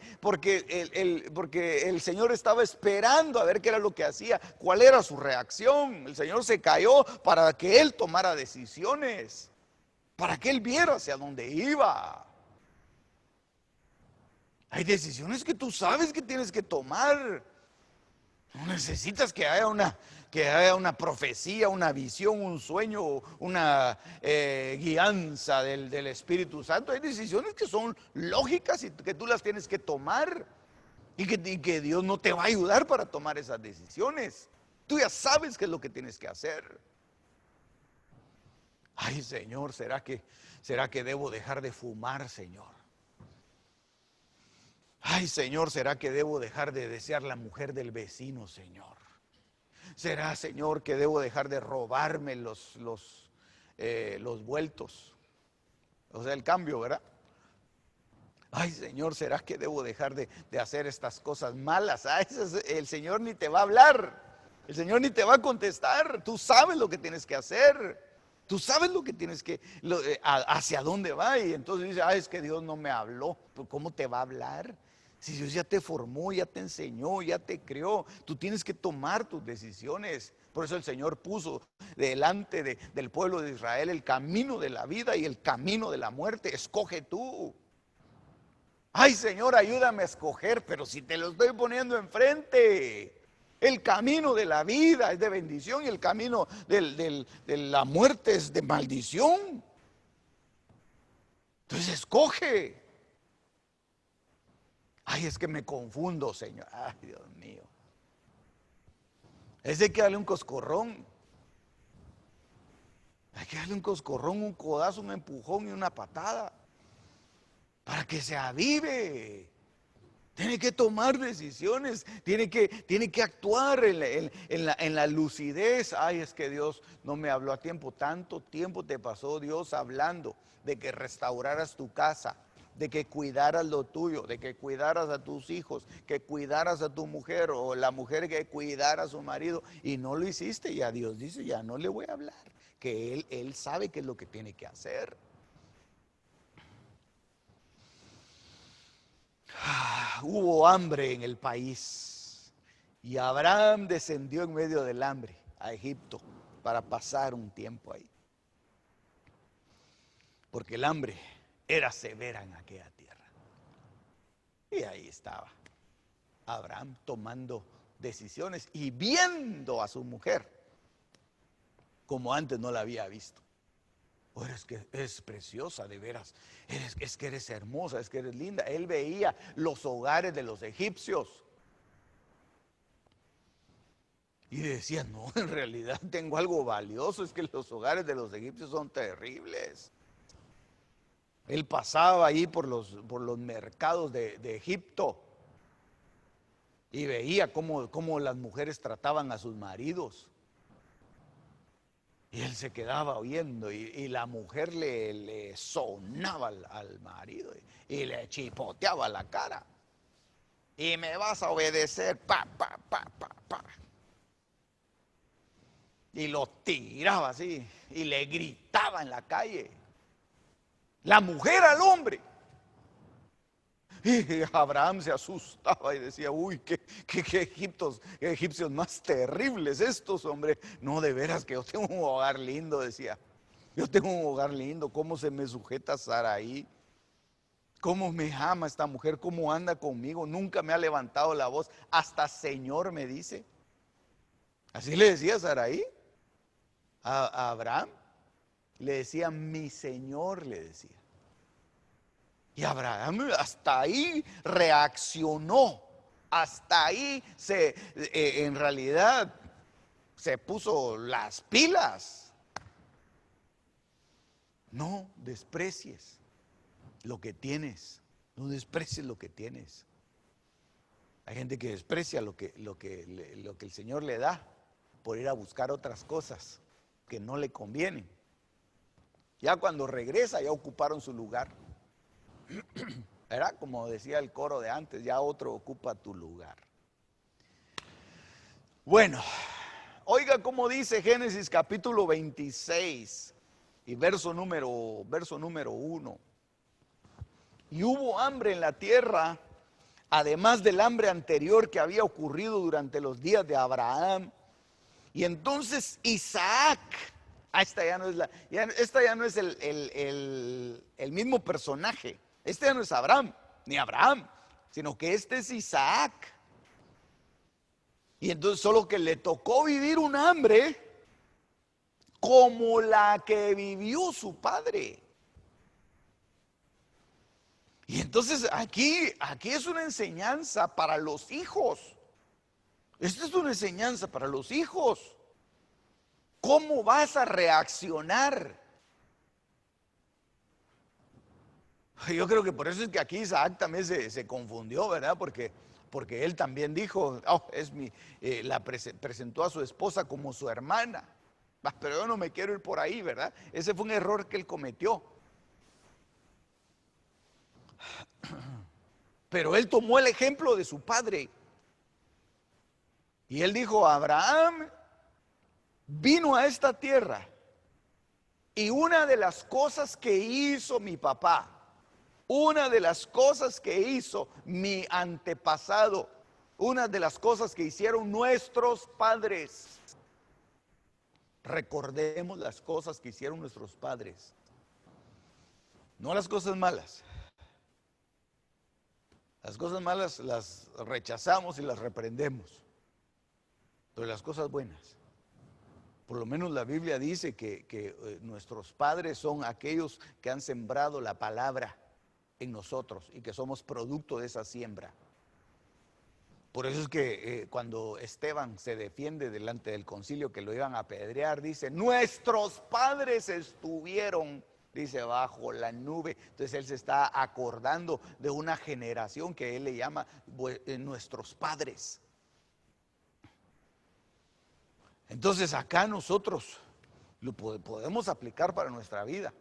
el Señor estaba esperando a ver qué era lo que hacía, cuál era su reacción. El Señor se cayó para que él tomara decisiones, para que él viera hacia dónde iba. Hay decisiones que tú sabes que tienes que tomar. No necesitas que haya una profecía, una visión, un sueño, una guianza del Espíritu Santo. Hay decisiones que son lógicas y que tú las tienes que tomar, y que Dios no te va a ayudar para tomar esas decisiones. Tú ya sabes qué es lo que tienes que hacer. Ay, Señor, ¿será que debo dejar de fumar, Señor? Ay, Señor, ¿será que debo dejar de desear la mujer del vecino, Señor? ¿Será, Señor, que debo dejar de robarme los vueltos? O sea, el cambio, ¿verdad? Ay, Señor, ¿será que debo dejar de hacer estas cosas malas? El Señor ni te va a hablar. El Señor ni te va a contestar. Tú sabes lo que tienes que hacer. Tú sabes lo que tienes que, hacia dónde va. Y entonces dice, es que Dios no me habló. Pues, ¿cómo te va a hablar? Si Dios ya te formó, ya te enseñó, ya te creó, tú tienes que tomar tus decisiones. Por eso el Señor puso delante del pueblo de Israel el camino de la vida y el camino de la muerte. Escoge tú. Ay, Señor, ayúdame a escoger, pero si te lo estoy poniendo enfrente. El camino de la vida es de bendición y el camino de la muerte es de maldición. Entonces escoge. Ay, es que me confundo, Señor. Ay, Dios mío. Es de que darle un coscorrón. Hay que darle un coscorrón, un codazo, un empujón y una patada para que se avive. Tiene que tomar decisiones, tiene que actuar en la lucidez. Ay, es que Dios no me habló a tiempo. Tanto tiempo te pasó Dios hablando de que restauraras tu casa, de que cuidaras lo tuyo, de que cuidaras a tus hijos, que cuidaras a tu mujer o la mujer que cuidara a su marido. Y no lo hiciste, y a Dios dice, ya no le voy a hablar, que Él sabe qué es lo que tiene que hacer. Hubo hambre en el país y Abraham descendió en medio del hambre a Egipto para pasar un tiempo ahí, porque el hambre era severa en aquella tierra. Y ahí estaba Abraham tomando decisiones y viendo a su mujer como antes no la había visto. Oh, es que eres preciosa, de veras. Es que eres hermosa, es que eres linda. Él veía los hogares de los egipcios y decía, no, en realidad tengo algo valioso. Es que los hogares de los egipcios son terribles. Él pasaba ahí por los mercados de Egipto y veía cómo las mujeres trataban a sus maridos. Y él se quedaba oyendo y la mujer le sonaba al marido y le chipoteaba la cara. Y me vas a obedecer, pa, pa, pa, pa, pa. Y lo tiraba así y le gritaba en la calle. La mujer al hombre. Y Abraham se asustaba y decía, uy, qué egipcios más terribles estos, hombre. No, de veras que yo tengo un hogar lindo, decía. Yo tengo un hogar lindo, cómo se me sujeta Saraí, cómo me ama esta mujer, cómo anda conmigo, nunca me ha levantado la voz, hasta Señor me dice. Así le decía Saraí a Abraham, le decía mi Señor, le decía. Y Abraham hasta ahí reaccionó, hasta ahí en realidad se puso las pilas. No desprecies lo que tienes, no desprecies lo que tienes. Hay gente que desprecia lo que el Señor le da por ir a buscar otras cosas que no le convienen. Ya cuando regresa ya ocuparon su lugar. ¿Verdad? Como decía el coro de antes, ya otro ocupa tu lugar. Bueno, oiga cómo dice Génesis capítulo 26 y verso número 1. Y hubo hambre en la tierra, además del hambre anterior que había ocurrido durante los días de Abraham. Y entonces Isaac, esta ya no es el mismo personaje. Este ya no es Abraham, ni Abraham, sino que este es Isaac. Y entonces solo que le tocó vivir un hambre como la que vivió su padre. Y entonces aquí es una enseñanza para los hijos. Esta es una enseñanza para los hijos. ¿Cómo vas a reaccionar? Yo creo que por eso es que aquí Isaac también se confundió, ¿verdad? Porque él también dijo, presentó a su esposa como su hermana. Pero yo no me quiero ir por ahí, ¿verdad? Ese fue un error que él cometió. Pero él tomó el ejemplo de su padre. Y él dijo, Abraham vino a esta tierra y una de las cosas que hizo mi papá, una de las cosas que hizo mi antepasado, una de las cosas que hicieron nuestros padres, recordemos las cosas que hicieron nuestros padres, no las cosas malas. Las cosas malas las rechazamos y las reprendemos, pero las cosas buenas, por lo menos la Biblia dice que nuestros padres son aquellos que han sembrado la palabra en nosotros y que somos producto de esa siembra. Por eso es que cuando Esteban se defiende delante del concilio que lo iban a apedrear, dice, nuestros padres estuvieron, dice, bajo la nube. Entonces él se está acordando de una generación que él le llama nuestros padres. Entonces acá nosotros lo podemos aplicar para nuestra vida.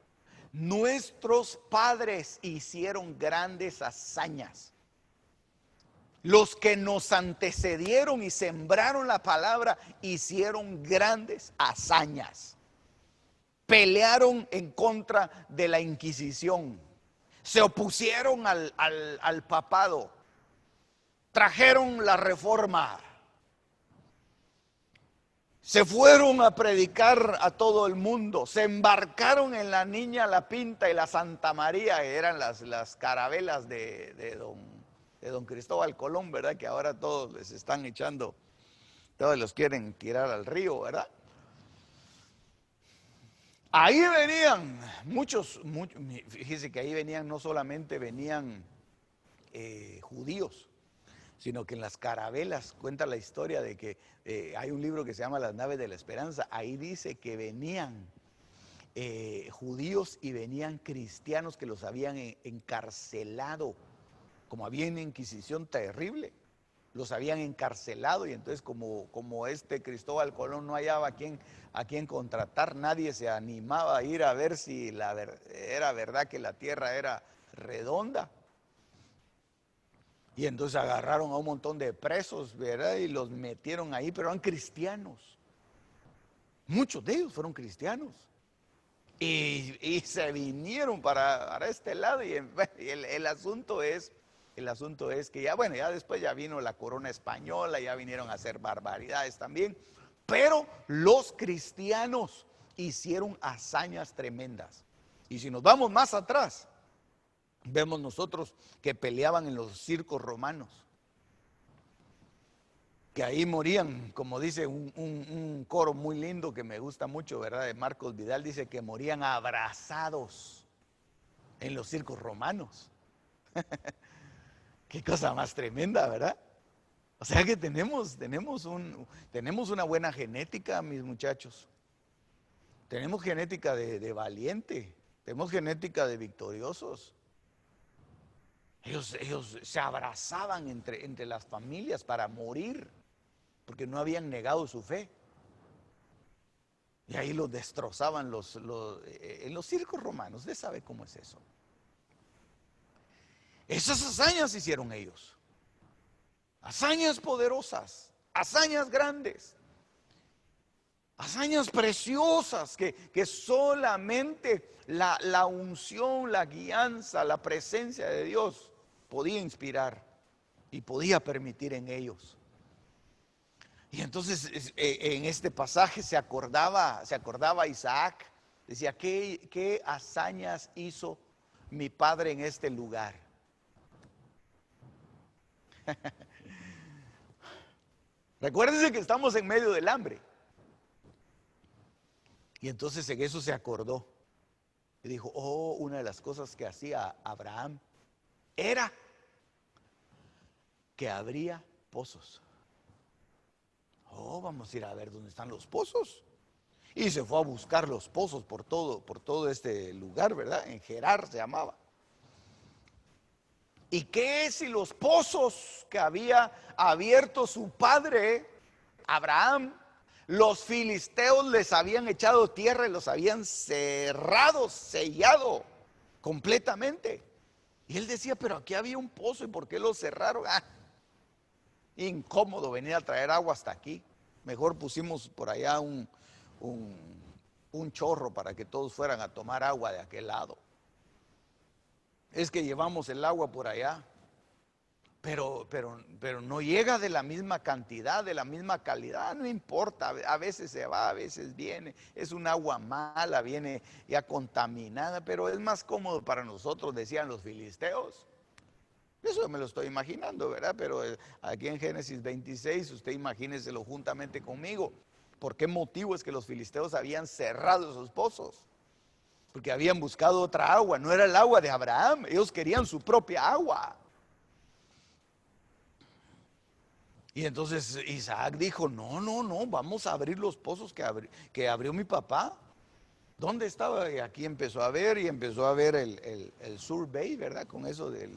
Nuestros padres hicieron grandes hazañas. Los que nos antecedieron y sembraron la palabra hicieron grandes hazañas. Pelearon en contra de la Inquisición. Se opusieron al papado. Trajeron la reforma. Se fueron a predicar a todo el mundo. Se embarcaron en la Niña, la Pinta y la Santa María, que eran las carabelas de don Cristóbal Colón, ¿verdad? Que ahora todos les están echando, todos los quieren tirar al río, ¿verdad? Ahí venían muchos, fíjese que ahí venían, no solamente venían judíos, sino que en las carabelas cuenta la historia de que hay un libro que se llama Las naves de la esperanza. Ahí dice que venían judíos y venían cristianos que los habían encarcelado. Como había una inquisición terrible, los habían encarcelado y entonces como Cristóbal Colón no hallaba a quien contratar, nadie se animaba a ir a ver si era verdad que la tierra era redonda. Y entonces agarraron a un montón de presos, ¿verdad? Y los metieron ahí, pero eran cristianos. Muchos de ellos fueron cristianos. Y se vinieron para este lado y el asunto es que ya después ya vino la corona española, ya vinieron a hacer barbaridades también, pero los cristianos hicieron hazañas tremendas. Y si nos vamos más atrás, vemos nosotros que peleaban en los circos romanos, que ahí morían, como dice un coro muy lindo que me gusta mucho, ¿verdad? De Marcos Vidal, dice que morían abrazados en los circos romanos. Qué cosa más tremenda, ¿verdad? O sea que tenemos una buena genética, mis muchachos. Tenemos genética de valiente, tenemos genética de victoriosos. Ellos se abrazaban entre las familias para morir, porque no habían negado su fe. Y ahí los destrozaban en los circos romanos. Usted sabe cómo es eso. Esas hazañas hicieron ellos. Hazañas poderosas, hazañas grandes, hazañas preciosas que solamente la unción, la guianza, la presencia de Dios podía inspirar y podía permitir en ellos. Y entonces en este pasaje se acordaba Isaac, decía, ¿qué hazañas hizo mi padre en este lugar? Recuérdense que estamos en medio del hambre. Y entonces en eso se acordó. Y dijo, una de las cosas que hacía Abraham era que abría pozos. Vamos a ir a ver dónde están los pozos. Y se fue a buscar los pozos por todo este lugar, ¿verdad? En Gerar se llamaba. ¿Y qué si los pozos que había abierto su padre, Abraham, los filisteos les habían echado tierra y los habían cerrado, sellado completamente? Y él decía, pero aquí había un pozo, ¿y por qué lo cerraron? Incómodo venir a traer agua hasta aquí. Mejor pusimos por allá un, un chorro para que todos fueran a tomar agua de aquel lado. Es que llevamos el agua por allá, pero no llega de la misma cantidad, de la misma calidad, no importa, a veces se va, a veces viene, es un agua mala, viene ya contaminada, pero es más cómodo para nosotros, decían los filisteos. Eso me lo estoy imaginando, ¿verdad? Pero aquí en Génesis 26, usted imagíneselo juntamente conmigo. ¿Por qué motivo es que los filisteos habían cerrado esos pozos? Porque habían buscado otra agua, no era el agua de Abraham, ellos querían su propia agua. Y entonces Isaac dijo, no, vamos a abrir los pozos que abrió mi papá. ¿Dónde estaba? Y aquí empezó a ver, y empezó a ver el survey, ¿verdad? Con eso del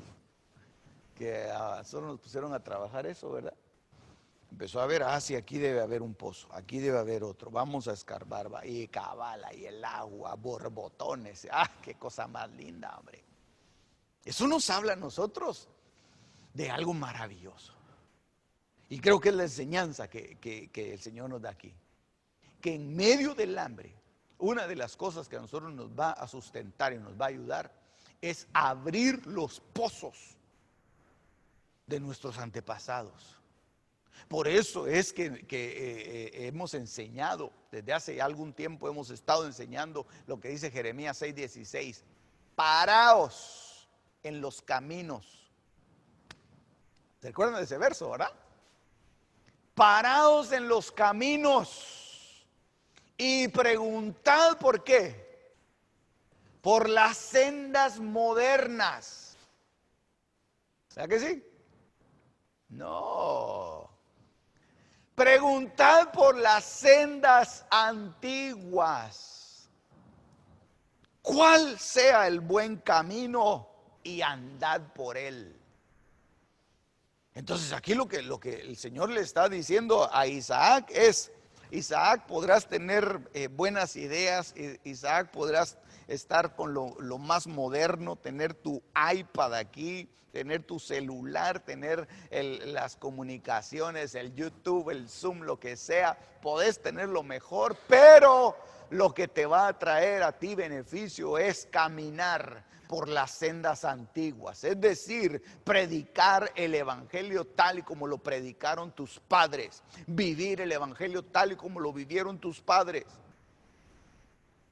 que solo nos pusieron a trabajar eso, ¿verdad? Empezó a ver, sí, aquí debe haber un pozo, aquí debe haber otro, vamos a escarbar, y cabala, y el agua, borbotones, qué cosa más linda, hombre. Eso nos habla a nosotros de algo maravilloso. Y creo que es la enseñanza que el Señor nos da aquí. Que en medio del hambre, una de las cosas que a nosotros nos va a sustentar y nos va a ayudar es abrir los pozos de nuestros antepasados. Por eso es que hemos enseñado, desde hace algún tiempo hemos estado enseñando lo que dice Jeremías 6:16. Paraos en los caminos. ¿Se acuerdan de ese verso, verdad? Paraos en los caminos y preguntad por qué. Por las sendas modernas. ¿Sabes que sí? No. Preguntad por las sendas antiguas. ¿Cuál sea el buen camino? Y andad por él. Entonces aquí lo que el Señor le está diciendo a Isaac es, Isaac, podrás tener buenas ideas, Isaac, podrás estar con lo más moderno, tener tu iPad aquí, tener tu celular, tener las comunicaciones, el YouTube, el Zoom, lo que sea, podés tener lo mejor, pero lo que te va a traer a ti beneficio es caminar por las sendas antiguas, es decir, predicar el evangelio tal y como lo predicaron tus padres, vivir el evangelio tal y como lo vivieron tus padres.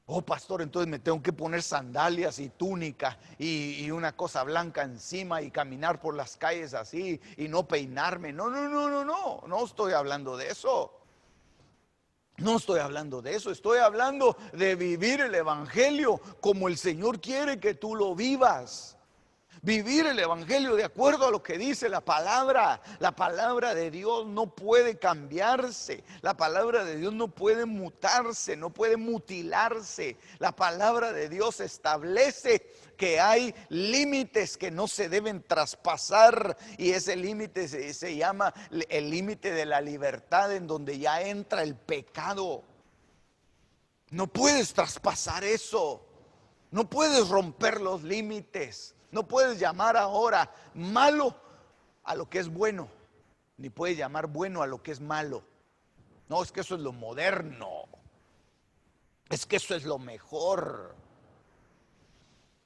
Oh, pastor, entonces me tengo que poner sandalias y túnica y una cosa blanca encima y caminar por las calles así y no peinarme. No estoy hablando de eso. No estoy hablando de eso, estoy hablando de vivir el evangelio como el Señor quiere que tú lo vivas. Vivir el evangelio de acuerdo a lo que dice la palabra. La palabra de Dios no puede cambiarse. La palabra de Dios no puede mutarse, no puede mutilarse. La palabra de Dios establece que hay límites que no se deben traspasar, y ese límite se llama el límite de la libertad, en donde ya entra el pecado. No puedes traspasar eso. No puedes romper los límites. No puedes llamar ahora malo a lo que es bueno, ni puedes llamar bueno a lo que es malo. No, es que eso es lo moderno. Es que eso es lo mejor.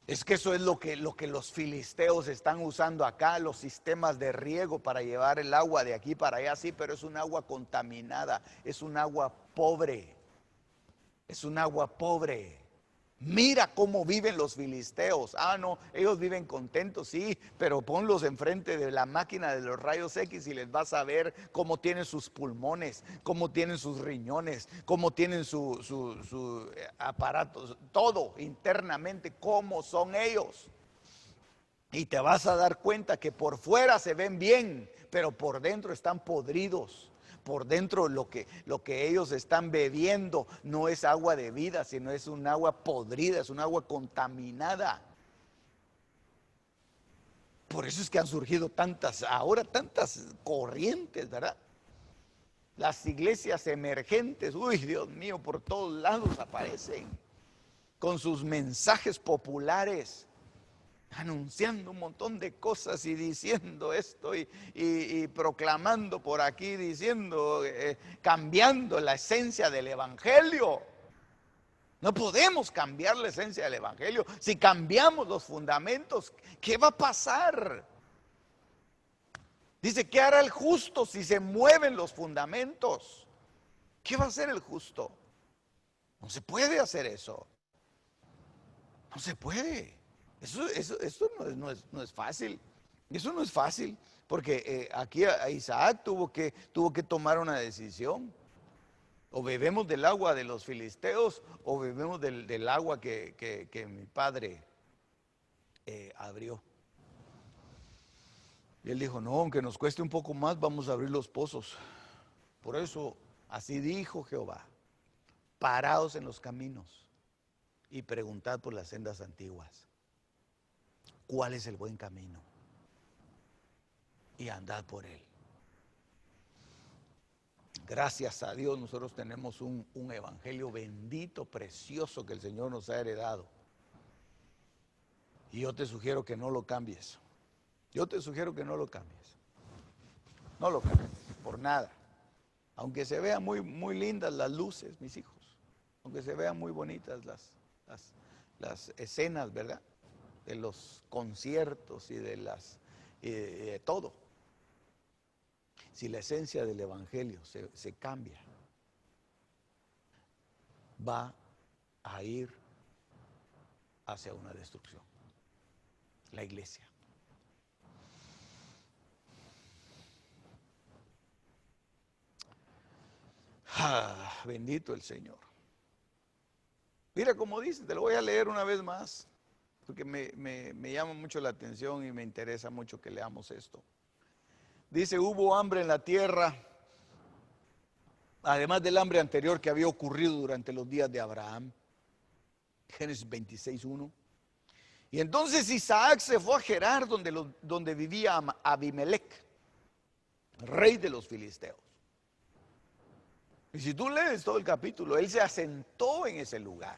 Es que eso es lo que los filisteos están usando acá, los sistemas de riego para llevar el agua de aquí para allá, sí, pero es un agua contaminada, es un agua pobre. Es un agua pobre. Mira cómo viven los filisteos. No, ellos viven contentos, sí, pero ponlos enfrente de la máquina de los rayos X y les vas a ver cómo tienen sus pulmones, cómo tienen sus riñones, cómo tienen su aparatos, todo internamente, cómo son ellos. Y te vas a dar cuenta que por fuera se ven bien, pero por dentro están podridos. Por dentro lo que ellos están bebiendo no es agua de vida, sino es un agua podrida, es un agua contaminada. Por eso es que han surgido tantas corrientes, ¿verdad? Las iglesias emergentes, uy, Dios mío, por todos lados aparecen con sus mensajes populares. anunciando un montón de cosas y diciendo esto y proclamando por aquí, diciendo, cambiando la esencia del evangelio. No podemos cambiar la esencia del evangelio. Si cambiamos los fundamentos, ¿qué va a pasar? Dice, ¿qué hará el justo si se mueven los fundamentos? ¿Qué va a hacer el justo? No se puede hacer eso. No se puede. Eso no es fácil. Eso no es fácil. Porque aquí a Isaac tuvo que tomar una decisión. O bebemos del agua de los filisteos o bebemos del agua que mi padre abrió. Y él dijo, no, aunque nos cueste un poco más, vamos a abrir los pozos. Por eso, así dijo Jehová, paraos en los caminos y preguntad por las sendas antiguas, ¿cuál es el buen camino? Y andad por él. Gracias a Dios nosotros tenemos un evangelio bendito, precioso que el Señor nos ha heredado. Y yo te sugiero que no lo cambies. Yo te sugiero que no lo cambies. No lo cambies, por nada. Aunque se vean muy lindas las luces, mis hijos. Aunque se vean muy bonitas las escenas, ¿verdad? De los conciertos y de todo. Si la esencia del evangelio se cambia, va a ir hacia una destrucción. La iglesia. Bendito el Señor. Mira cómo dice, te lo voy a leer una vez más, porque me llama mucho la atención y me interesa mucho que leamos esto. Dice, hubo hambre en la tierra, además del hambre anterior que había ocurrido durante los días de Abraham. Génesis 26:1. Y entonces Isaac se fue a Gerar, donde vivía Abimelech, rey de los filisteos. Y si tú lees todo el capítulo, él se asentó en ese lugar.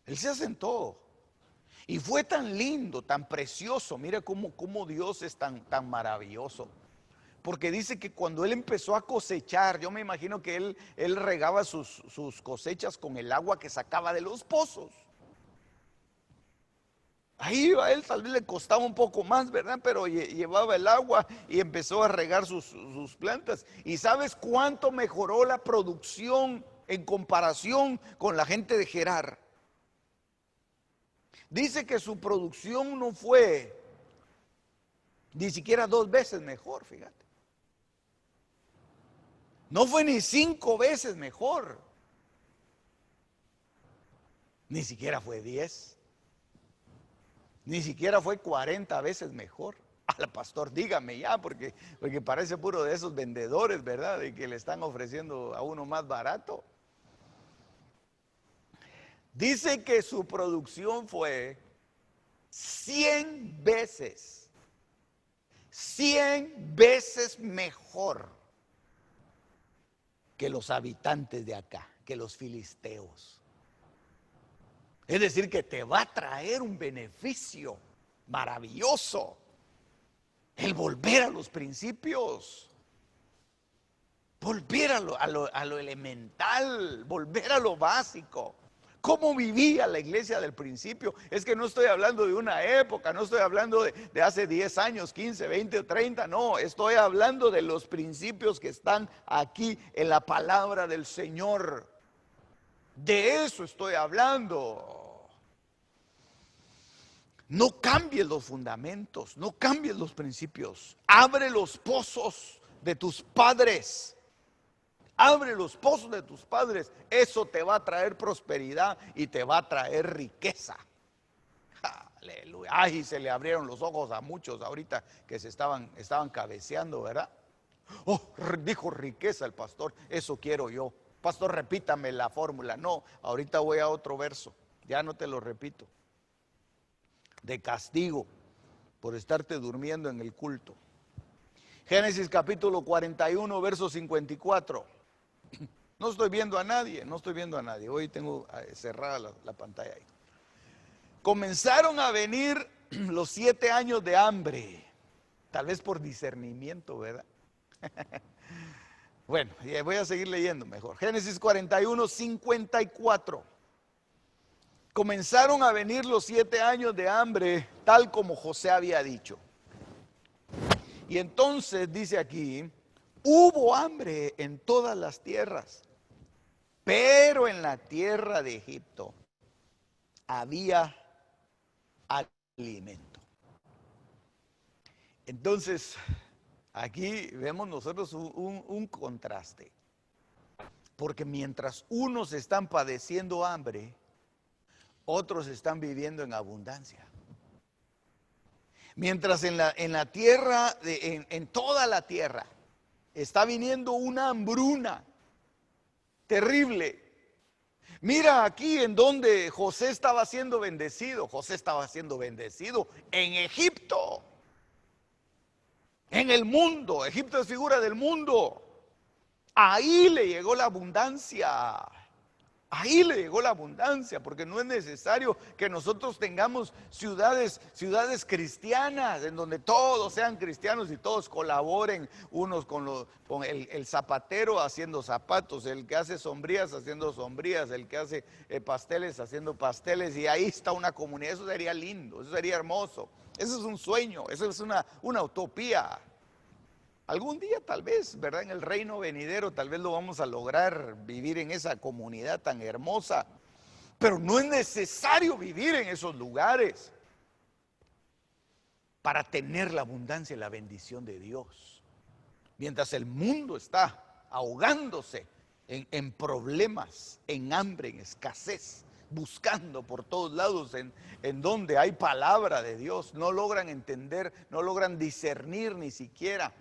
Él se asentó. Y fue tan lindo, tan precioso. Mira cómo Dios es tan maravilloso. Porque dice que cuando él empezó a cosechar, yo me imagino que él regaba sus cosechas con el agua que sacaba de los pozos. Ahí a él tal vez le costaba un poco más, ¿verdad? Pero llevaba el agua y empezó a regar sus plantas. ¿Y sabes cuánto mejoró la producción en comparación con la gente de Gerar? Dice que su producción no fue ni siquiera 2 veces mejor, fíjate. No fue ni 5 veces mejor. Ni siquiera fue 10. Ni siquiera fue 40 veces mejor. Al pastor, dígame ya, porque parece puro de esos vendedores, ¿verdad? De que le están ofreciendo a uno más barato. Dice que su producción fue 100 veces mejor que los habitantes de acá, que los filisteos. Es decir, que te va a traer un beneficio maravilloso el volver a los principios, volver a lo elemental, volver a lo básico. ¿Cómo vivía la iglesia del principio? Es que no estoy hablando de una época, no estoy hablando de hace 10 años, 15, 20 o 30, no, estoy hablando de los principios que están aquí en la palabra del Señor. De eso estoy hablando. No cambies los fundamentos, no cambies los principios. Abre los pozos de tus padres. Abre los pozos de tus padres. Eso te va a traer prosperidad y te va a traer riqueza. Aleluya. Ay, se le abrieron los ojos a muchos ahorita que se estaban cabeceando, ¿verdad? Oh, dijo riqueza el pastor. Eso quiero yo. Pastor, repítame la fórmula. No, ahorita voy a otro verso. Ya no te lo repito. De castigo por estarte durmiendo en el culto. Génesis capítulo 41, verso 54. No estoy viendo a nadie, Hoy tengo cerrada la pantalla ahí. comenzaron a venir los 7 años de hambre, tal vez por discernimiento, ¿verdad? Bueno, voy a seguir leyendo mejor. Génesis 41, 54. Comenzaron a venir los 7 años de hambre, tal como José había dicho. Y entonces dice aquí, hubo hambre en todas las tierras, pero en la tierra de Egipto había alimento. Entonces, aquí vemos nosotros un contraste, porque mientras unos están padeciendo hambre, otros están viviendo en abundancia. Mientras en la tierra, en toda la tierra, está viniendo una hambruna terrible. Mira aquí en donde José estaba siendo bendecido. José estaba siendo bendecido en Egipto, en el mundo. Egipto es figura del mundo. Ahí le llegó la abundancia. Ahí le llegó la abundancia, porque no es necesario que nosotros tengamos ciudades cristianas, en donde todos sean cristianos y todos colaboren, unos con el zapatero haciendo zapatos, el que hace sombrías haciendo sombrías, el que hace pasteles haciendo pasteles, y ahí está una comunidad. Eso sería lindo, eso sería hermoso. Eso es un sueño, eso es una utopía. Algún día tal vez, ¿verdad? En el reino venidero tal vez lo vamos a lograr, vivir en esa comunidad tan hermosa. Pero no es necesario vivir en esos lugares para tener la abundancia y la bendición de Dios. Mientras el mundo está ahogándose en problemas, en hambre, en escasez, buscando por todos lados en donde hay palabra de Dios, no logran entender, no logran discernir ni siquiera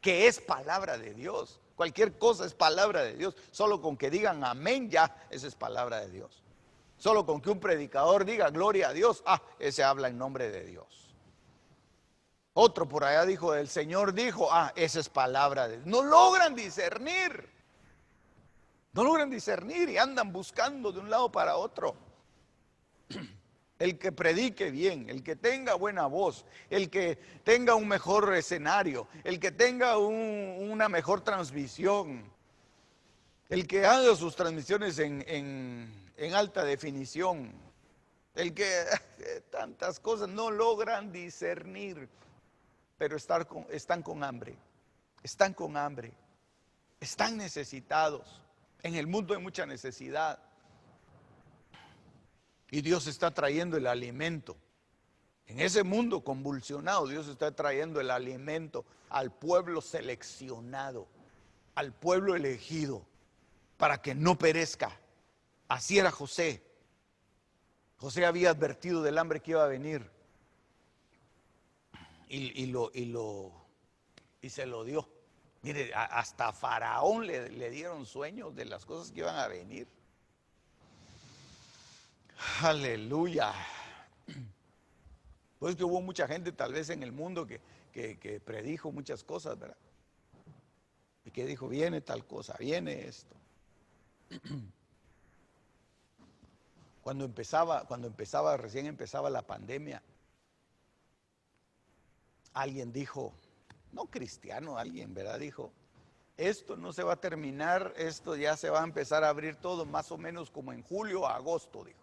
que es palabra de Dios. Cualquier cosa es palabra de Dios. Solo con que digan amén, ya, esa es palabra de Dios. Solo con que un predicador diga gloria a Dios, ese habla en nombre de Dios. Otro por allá dijo, el Señor dijo, esa es palabra de Dios. No logran discernir. No logran discernir y andan buscando de un lado para otro. El que predique bien, el que tenga buena voz, el que tenga un mejor escenario, el que tenga una mejor transmisión, el que haga sus transmisiones en alta definición, el que tantas cosas no logran discernir, pero están con hambre, están necesitados. En el mundo hay mucha necesidad. Y Dios está trayendo el alimento. En ese mundo convulsionado, Dios está trayendo el alimento al pueblo seleccionado, al pueblo elegido, para que no perezca. Así era José. José había advertido del hambre que iba a venir. Y se lo dio. Mire, hasta a Faraón le dieron sueños de las cosas que iban a venir. Aleluya. Pues que hubo mucha gente tal vez en el mundo que predijo muchas cosas, ¿verdad? Y que dijo, viene tal cosa, viene esto. Recién empezaba la pandemia, alguien dijo, no cristiano, alguien, ¿verdad? Dijo, esto no se va a terminar, esto ya se va a empezar a abrir todo más o menos como en julio o agosto, dijo.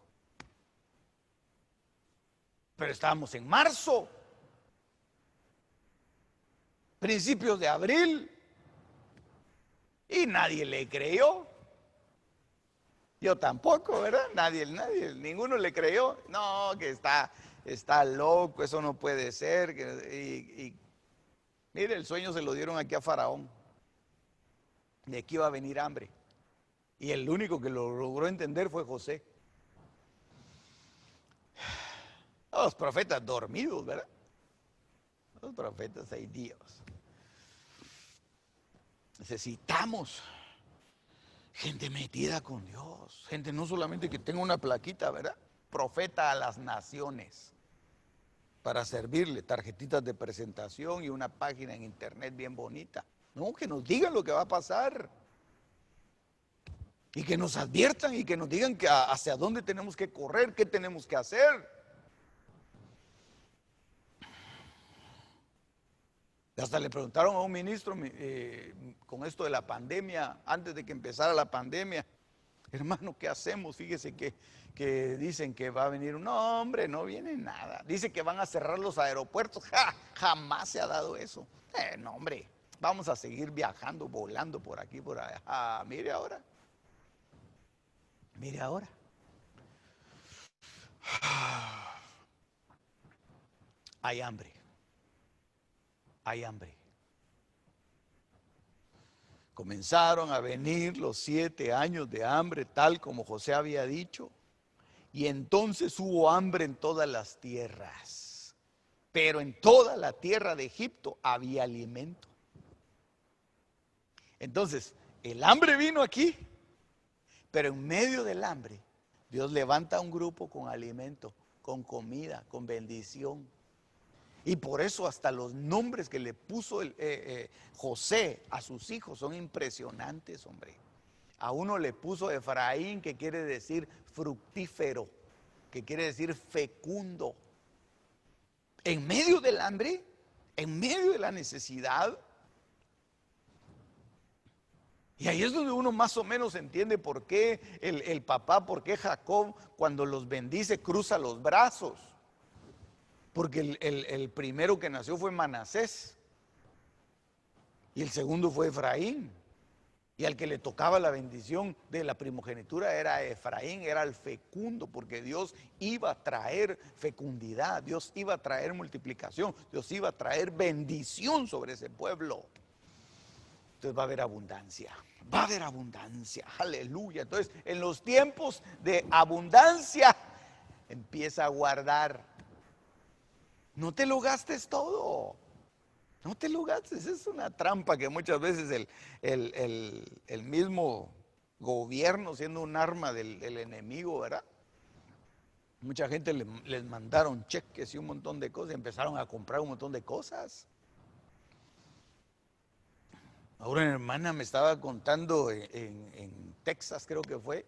Pero estábamos en marzo, principios de abril, y nadie le creyó. Yo tampoco, ¿verdad? Ninguno le creyó. No, que está loco, eso no puede ser. Y mire, el sueño se lo dieron aquí a Faraón, de que iba a venir hambre. Y el único que lo logró entender fue José. Los profetas dormidos, ¿verdad? Los profetas hay Dios. Necesitamos gente metida con Dios, gente no solamente que tenga una plaquita, ¿verdad? Profeta a las naciones, para servirle, tarjetitas de presentación y una página en internet bien bonita. No, que nos digan lo que va a pasar. Y que nos adviertan y que nos digan hacia dónde tenemos que correr, qué tenemos que hacer. Hasta le preguntaron a un ministro con esto de la pandemia, antes de que empezara la pandemia: hermano, ¿qué hacemos? Fíjese que dicen que va a venir. No, hombre, no viene nada. Dice que van a cerrar los aeropuertos. Jamás se ha dado eso. No, hombre, vamos a seguir viajando, volando por aquí, por allá. Mire ahora. Mire ahora. Hay hambre. Hay hambre. Comenzaron a venir los 7 años de hambre, tal como José había dicho. Y entonces hubo hambre en todas las tierras. Pero en toda la tierra de Egipto había alimento. Entonces, el hambre vino aquí, pero en medio del hambre, Dios levanta un grupo con alimento, con comida, con bendición. Y por eso hasta los nombres que le puso José a sus hijos son impresionantes, hombre. A uno le puso Efraín, que quiere decir fructífero, que quiere decir fecundo. En medio del hambre, en medio de la necesidad. Y ahí es donde uno más o menos entiende por qué el papá, por qué Jacob, cuando los bendice, cruza los brazos. Porque el primero que nació fue Manasés y el segundo fue Efraín. Y al que le tocaba la bendición de la primogenitura era Efraín, era el fecundo, porque Dios iba a traer fecundidad, Dios iba a traer multiplicación, Dios iba a traer bendición sobre ese pueblo. Entonces va a haber abundancia, va a haber abundancia, aleluya. Entonces, en los tiempos de abundancia, empieza a guardar. No te lo gastes todo. No te lo gastes. Es una trampa que muchas veces el mismo gobierno, siendo un arma del enemigo, ¿verdad? Mucha gente les mandaron cheques y un montón de cosas y empezaron a comprar un montón de cosas. Ahora una hermana me estaba contando en Texas, creo que fue. El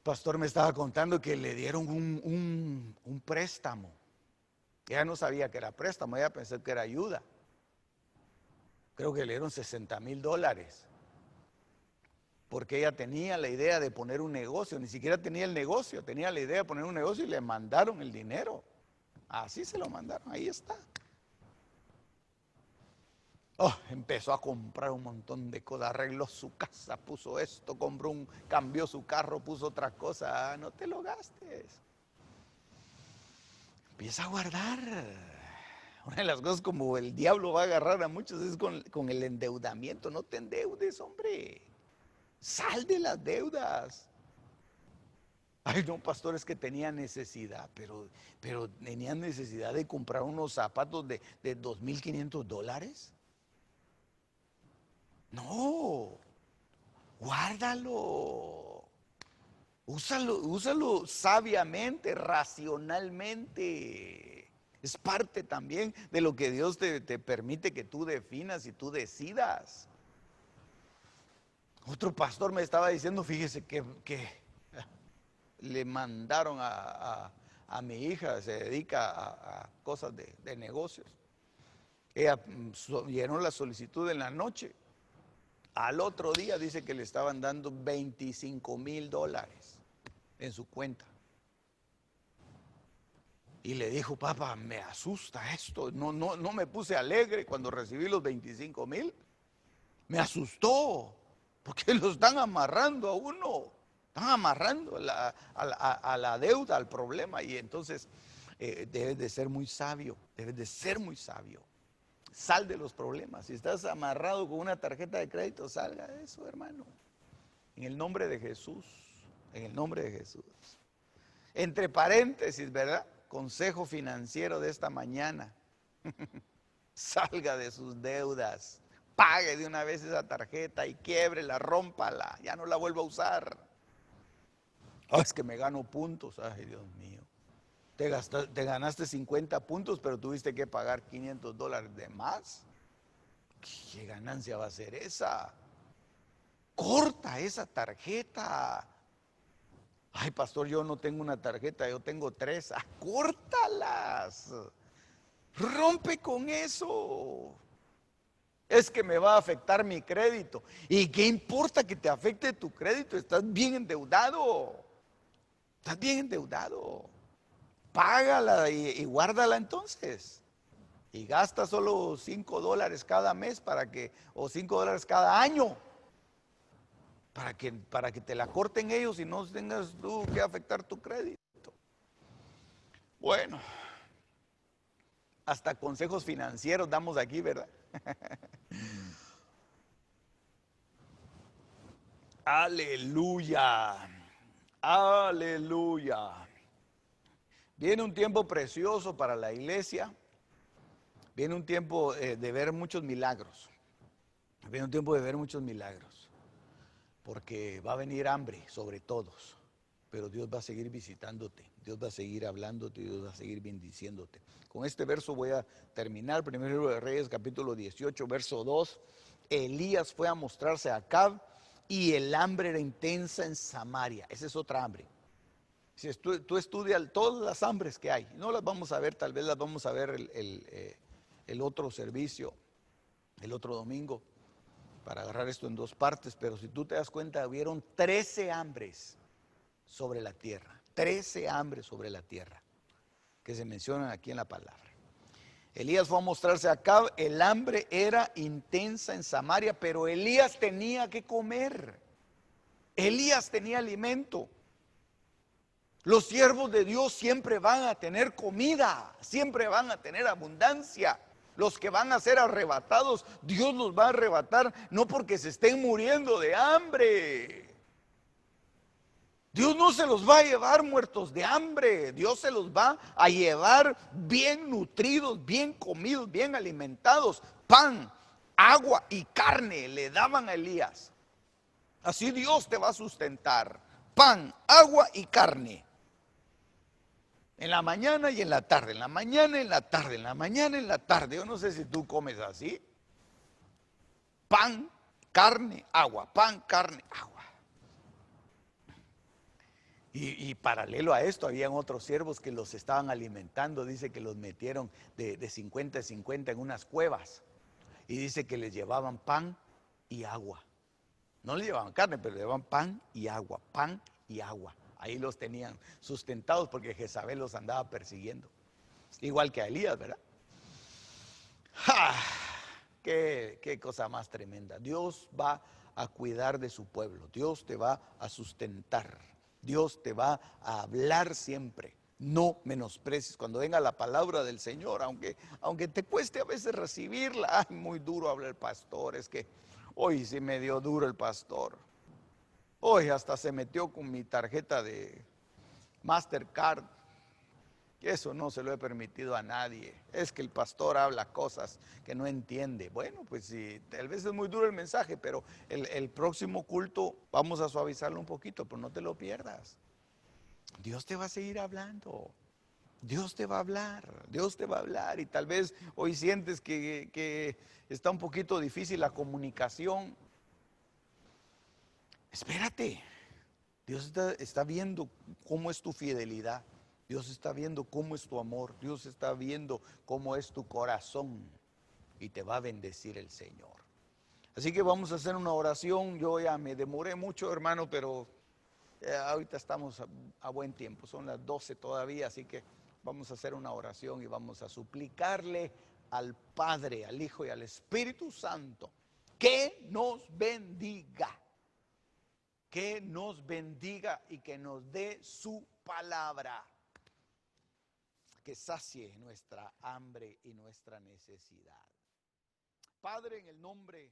pastor me estaba contando que le dieron un préstamo. Ella no sabía que era préstamo, ella pensó que era ayuda. Creo que le dieron $60,000. Porque ella tenía la idea de poner un negocio, ni siquiera tenía el negocio, tenía la idea de poner un negocio y le mandaron el dinero. Así se lo mandaron, ahí está. Oh, empezó a comprar un montón de cosas, arregló su casa, puso esto, cambió su carro, puso otra cosa. No te lo gastes. Empieza a guardar. Una de las cosas como el diablo va a agarrar a muchos es con el endeudamiento. No te endeudes, hombre. Sal de las deudas. Ay, no, pastor, es que tenía necesidad, pero tenía necesidad de comprar unos zapatos de $2,500. No, guárdalo. Úsalo sabiamente, racionalmente. Es parte también de lo que Dios te permite que tú definas y tú decidas. Otro pastor me estaba diciendo, fíjese que le mandaron a mi hija, se dedica a cosas de negocios. Ella llenó la solicitud en la noche. Al otro día dice que le estaban dando $25,000 en su cuenta. Y le dijo, papá, me asusta esto. No me puse alegre cuando recibí los 25,000. Me asustó, porque lo están amarrando a uno. Están amarrando a la deuda, al problema. Y entonces debes de ser muy sabio, debes de ser muy sabio. Sal de los problemas. Si estás amarrado con una tarjeta de crédito, salga de eso, hermano. En el nombre de Jesús, en el nombre de Jesús. Entre paréntesis, ¿verdad? Consejo financiero de esta mañana. Salga de sus deudas. Pague de una vez esa tarjeta y quiebrela, rómpala. Ya no la vuelva a usar. Oh, es que me gano puntos. Ay, Dios mío. Te ganaste 50 puntos, pero tuviste que pagar $500 de más. ¿Qué ganancia va a ser esa? Corta esa tarjeta. Ay, pastor, yo no tengo una tarjeta, yo tengo 3. Córtalas. Rompe con eso. Es que me va a afectar mi crédito. ¿Y qué importa que te afecte tu crédito? Estás bien endeudado. Estás bien endeudado. Págala y guárdala entonces. Y gasta solo $5 cada mes o $5 cada año, para que te la corten ellos y no tengas tú que afectar tu crédito. Bueno, hasta consejos financieros damos aquí, ¿verdad? Aleluya, aleluya. Viene un tiempo precioso para la iglesia, viene un tiempo de ver muchos milagros, viene un tiempo de ver muchos milagros, porque va a venir hambre sobre todos, pero Dios va a seguir visitándote, Dios va a seguir hablándote, Dios va a seguir bendiciéndote. Con este verso voy a terminar, Primer Libro de Reyes, capítulo 18, verso 2. Elías fue a mostrarse a Acab y el hambre era intensa en Samaria. Esa es otra hambre. Si tú estudias todas las hambres que hay, no las vamos a ver, tal vez las vamos a ver el otro servicio, el otro domingo, para agarrar esto en dos partes, pero si tú te das cuenta, hubieron 13 hambres sobre la tierra, 13 hambres sobre la tierra, que se mencionan aquí en la palabra. Elías fue a mostrarse acá, el hambre era intensa en Samaria, pero Elías tenía que comer, Elías tenía alimento. Los siervos de Dios siempre van a tener comida, siempre van a tener abundancia. Los que van a ser arrebatados, Dios los va a arrebatar no porque se estén muriendo de hambre. Dios no se los va a llevar muertos de hambre, Dios se los va a llevar bien nutridos, bien comidos, bien alimentados. Pan, agua y carne le daban a Elías. Así Dios te va a sustentar. Pan, agua y carne. En la mañana y en la tarde, en la mañana y en la tarde, en la mañana y en la tarde. Yo no sé si tú comes así. Pan, carne, agua, pan, carne, agua. Y paralelo a esto, habían otros siervos que los estaban alimentando. Dice que los metieron de 50 en 50 en unas cuevas. Y dice que les llevaban pan y agua. No les llevaban carne, pero les llevaban pan y agua, pan y agua. Ahí los tenían sustentados porque Jezabel los andaba persiguiendo. Igual que a Elías, ¿verdad? ¡Ja! Qué cosa más tremenda. Dios va a cuidar de su pueblo. Dios te va a sustentar. Dios te va a hablar siempre. No menosprecies cuando venga la palabra del Señor, aunque te cueste a veces recibirla. Ay, muy duro habla el pastor. Es que hoy sí me dio duro el pastor. Hoy hasta se metió con mi tarjeta de Mastercard. Eso no se lo he permitido a nadie. Es que el pastor habla cosas que no entiende. Bueno, pues sí, tal vez es muy duro el mensaje, pero el próximo culto vamos a suavizarlo un poquito, pero no te lo pierdas. Dios te va a seguir hablando. Dios te va a hablar, Dios te va a hablar. Y tal vez hoy sientes que está un poquito difícil la comunicación. Espérate. Dios está viendo cómo es tu fidelidad. Dios está viendo cómo es tu amor. Dios está viendo cómo es tu corazón. Y te va a bendecir el Señor. Así que vamos a hacer una oración. Yo ya me demoré mucho, hermano, pero ahorita estamos a buen tiempo. Son las 12 todavía, así que vamos a hacer una oración y vamos a suplicarle al Padre, al Hijo y al Espíritu Santo que nos bendiga. Que nos bendiga y que nos dé su palabra, que sacie nuestra hambre y nuestra necesidad. Padre, en el nombre